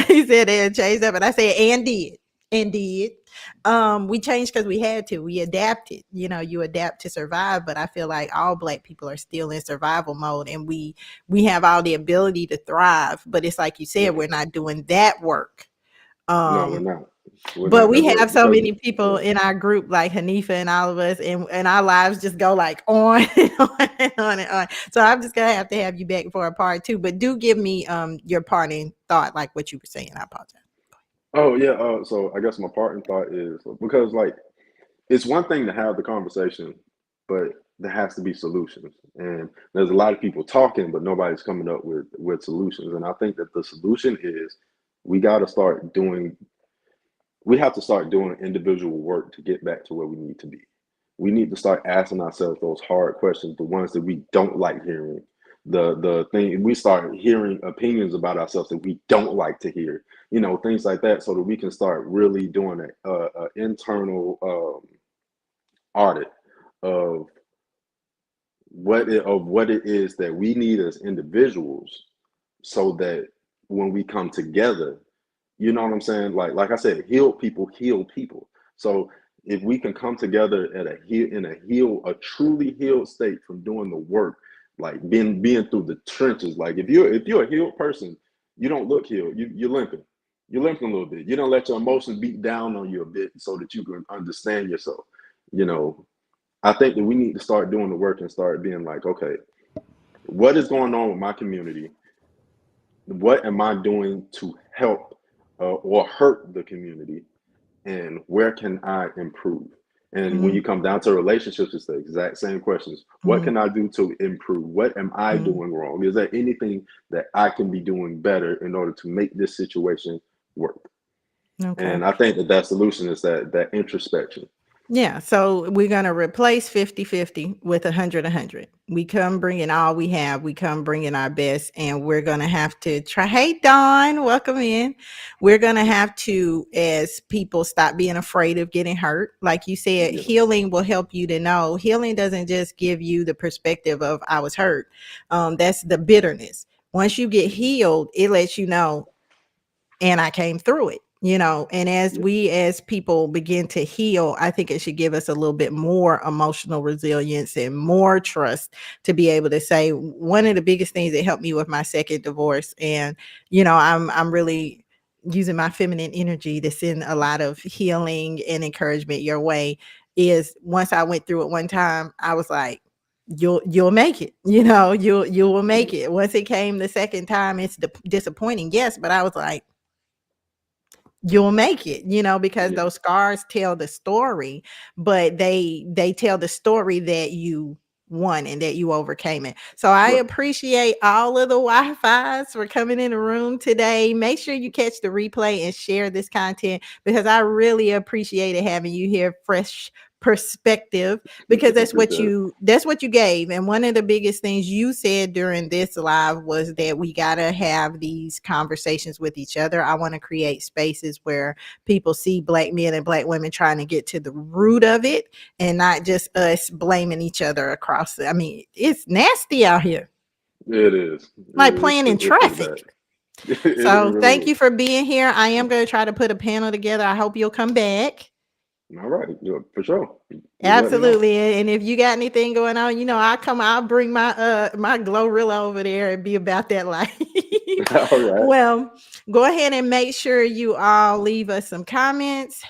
He said they had changed up, and I said and did. We changed because we had to. We adapted. You adapt to survive, but I feel like all Black people are still in survival mode, and we have all the ability to thrive. But it's like you yeah. said, we're not doing that work. No, we're Um, not. We're but not at we work have so because many people yeah. in our group, like Hanifa and all of us, and our lives just go like on and on and on and on. So I'm just gonna have to have you back for a part two. But do give me your parting thought, like what you were saying. I apologize. Oh yeah. So I guess my parting thought is, because like it's one thing to have the conversation, but there has to be solutions. And there's a lot of people talking, but nobody's coming up with solutions. And I think that the solution is we got to start doing we have to start doing individual work to get back to where we need to be. We need to start asking ourselves those hard questions, the ones that we don't like hearing. The thing we start hearing opinions about ourselves that we don't like to hear, things like that, so that we can start really doing a internal audit of what it is that we need as individuals, so that when we come together, you know what I'm saying? Like I said, heal people heal people. So if we can come together a truly healed state from doing the work, like being through the trenches. Like if you're a healed person, you don't look healed. You're limping. You're limping a little bit. You don't let your emotions beat down on you a bit so that you can understand yourself. You know, I think that we need to start doing the work and start being like, okay, what is going on with my community? What am I doing to help or hurt the community? And where can I improve? And when Mhm, you come down to relationships, it's the exact same questions. What mhm, can I do to improve? What am I mhm. doing wrong? Is there anything that I can be doing better in order to make this situation work? Okay. And I think that solution is that introspection. Yeah, so we're gonna replace 50-50 with 100-100. We come bringing all we have. We come bringing our best, and we're gonna have to try. Hey, Dawn, welcome in. We're gonna have to, as people, stop being afraid of getting hurt. Like you said, Yeah, healing will help you to know. Healing doesn't just give you the perspective of I was hurt. That's the bitterness. Once you get healed, it lets you know, and I came through it. And as yeah, we as people begin to heal, I think it should give us a little bit more emotional resilience and more trust to be able to say, one of the biggest things that helped me with my second divorce, and I'm really using my feminine energy to send a lot of healing and encouragement your way, is once I went through it one time, I was like, you'll make it. You will make yeah, it. Once it came the second time, it's disappointing, yes, but I was like, you'll make it, because Yeah. those scars tell the story, but they tell the story that you won and that you overcame it. So I Right. appreciate all of the Wi-Fi's for coming in the room today. Make sure you catch the replay and share this content, because I really appreciated having you here. Fresh perspective, because Appreciate it. that's what you gave. And one of the biggest things you said during this live was that we got to have these conversations with each other. I want to create spaces where people see Black men and Black women trying to get to the root of it, and not just us blaming each other across it's nasty out here, It is. like playing in It's pretty bad. traffic. It So really thank is. you for being here. I am going to try to put a panel together. I hope you'll come back. All right. Yeah, for sure. Just let me know. Absolutely. And if you got anything going on, I'll bring my Glorilla over there and be about that life. All right. Well, go ahead and make sure you all leave us some comments.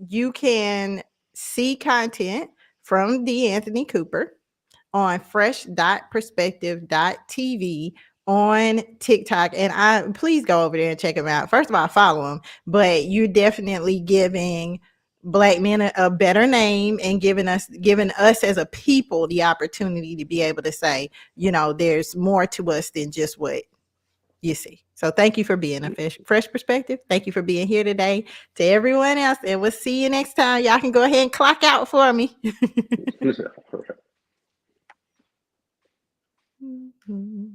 You can see content from D. Anthony Cooper on fresh.perspective.tv on TikTok. And please go over there and check him out. First of all, follow him, but you're definitely giving Black men a better name, and giving us as a people the opportunity to be able to say, there's more to us than just what you see. So thank you for being a fresh perspective. Thank you for being here today. To everyone else, and we'll see you next time. Y'all can go ahead and clock out for me. All right. Mm-hmm.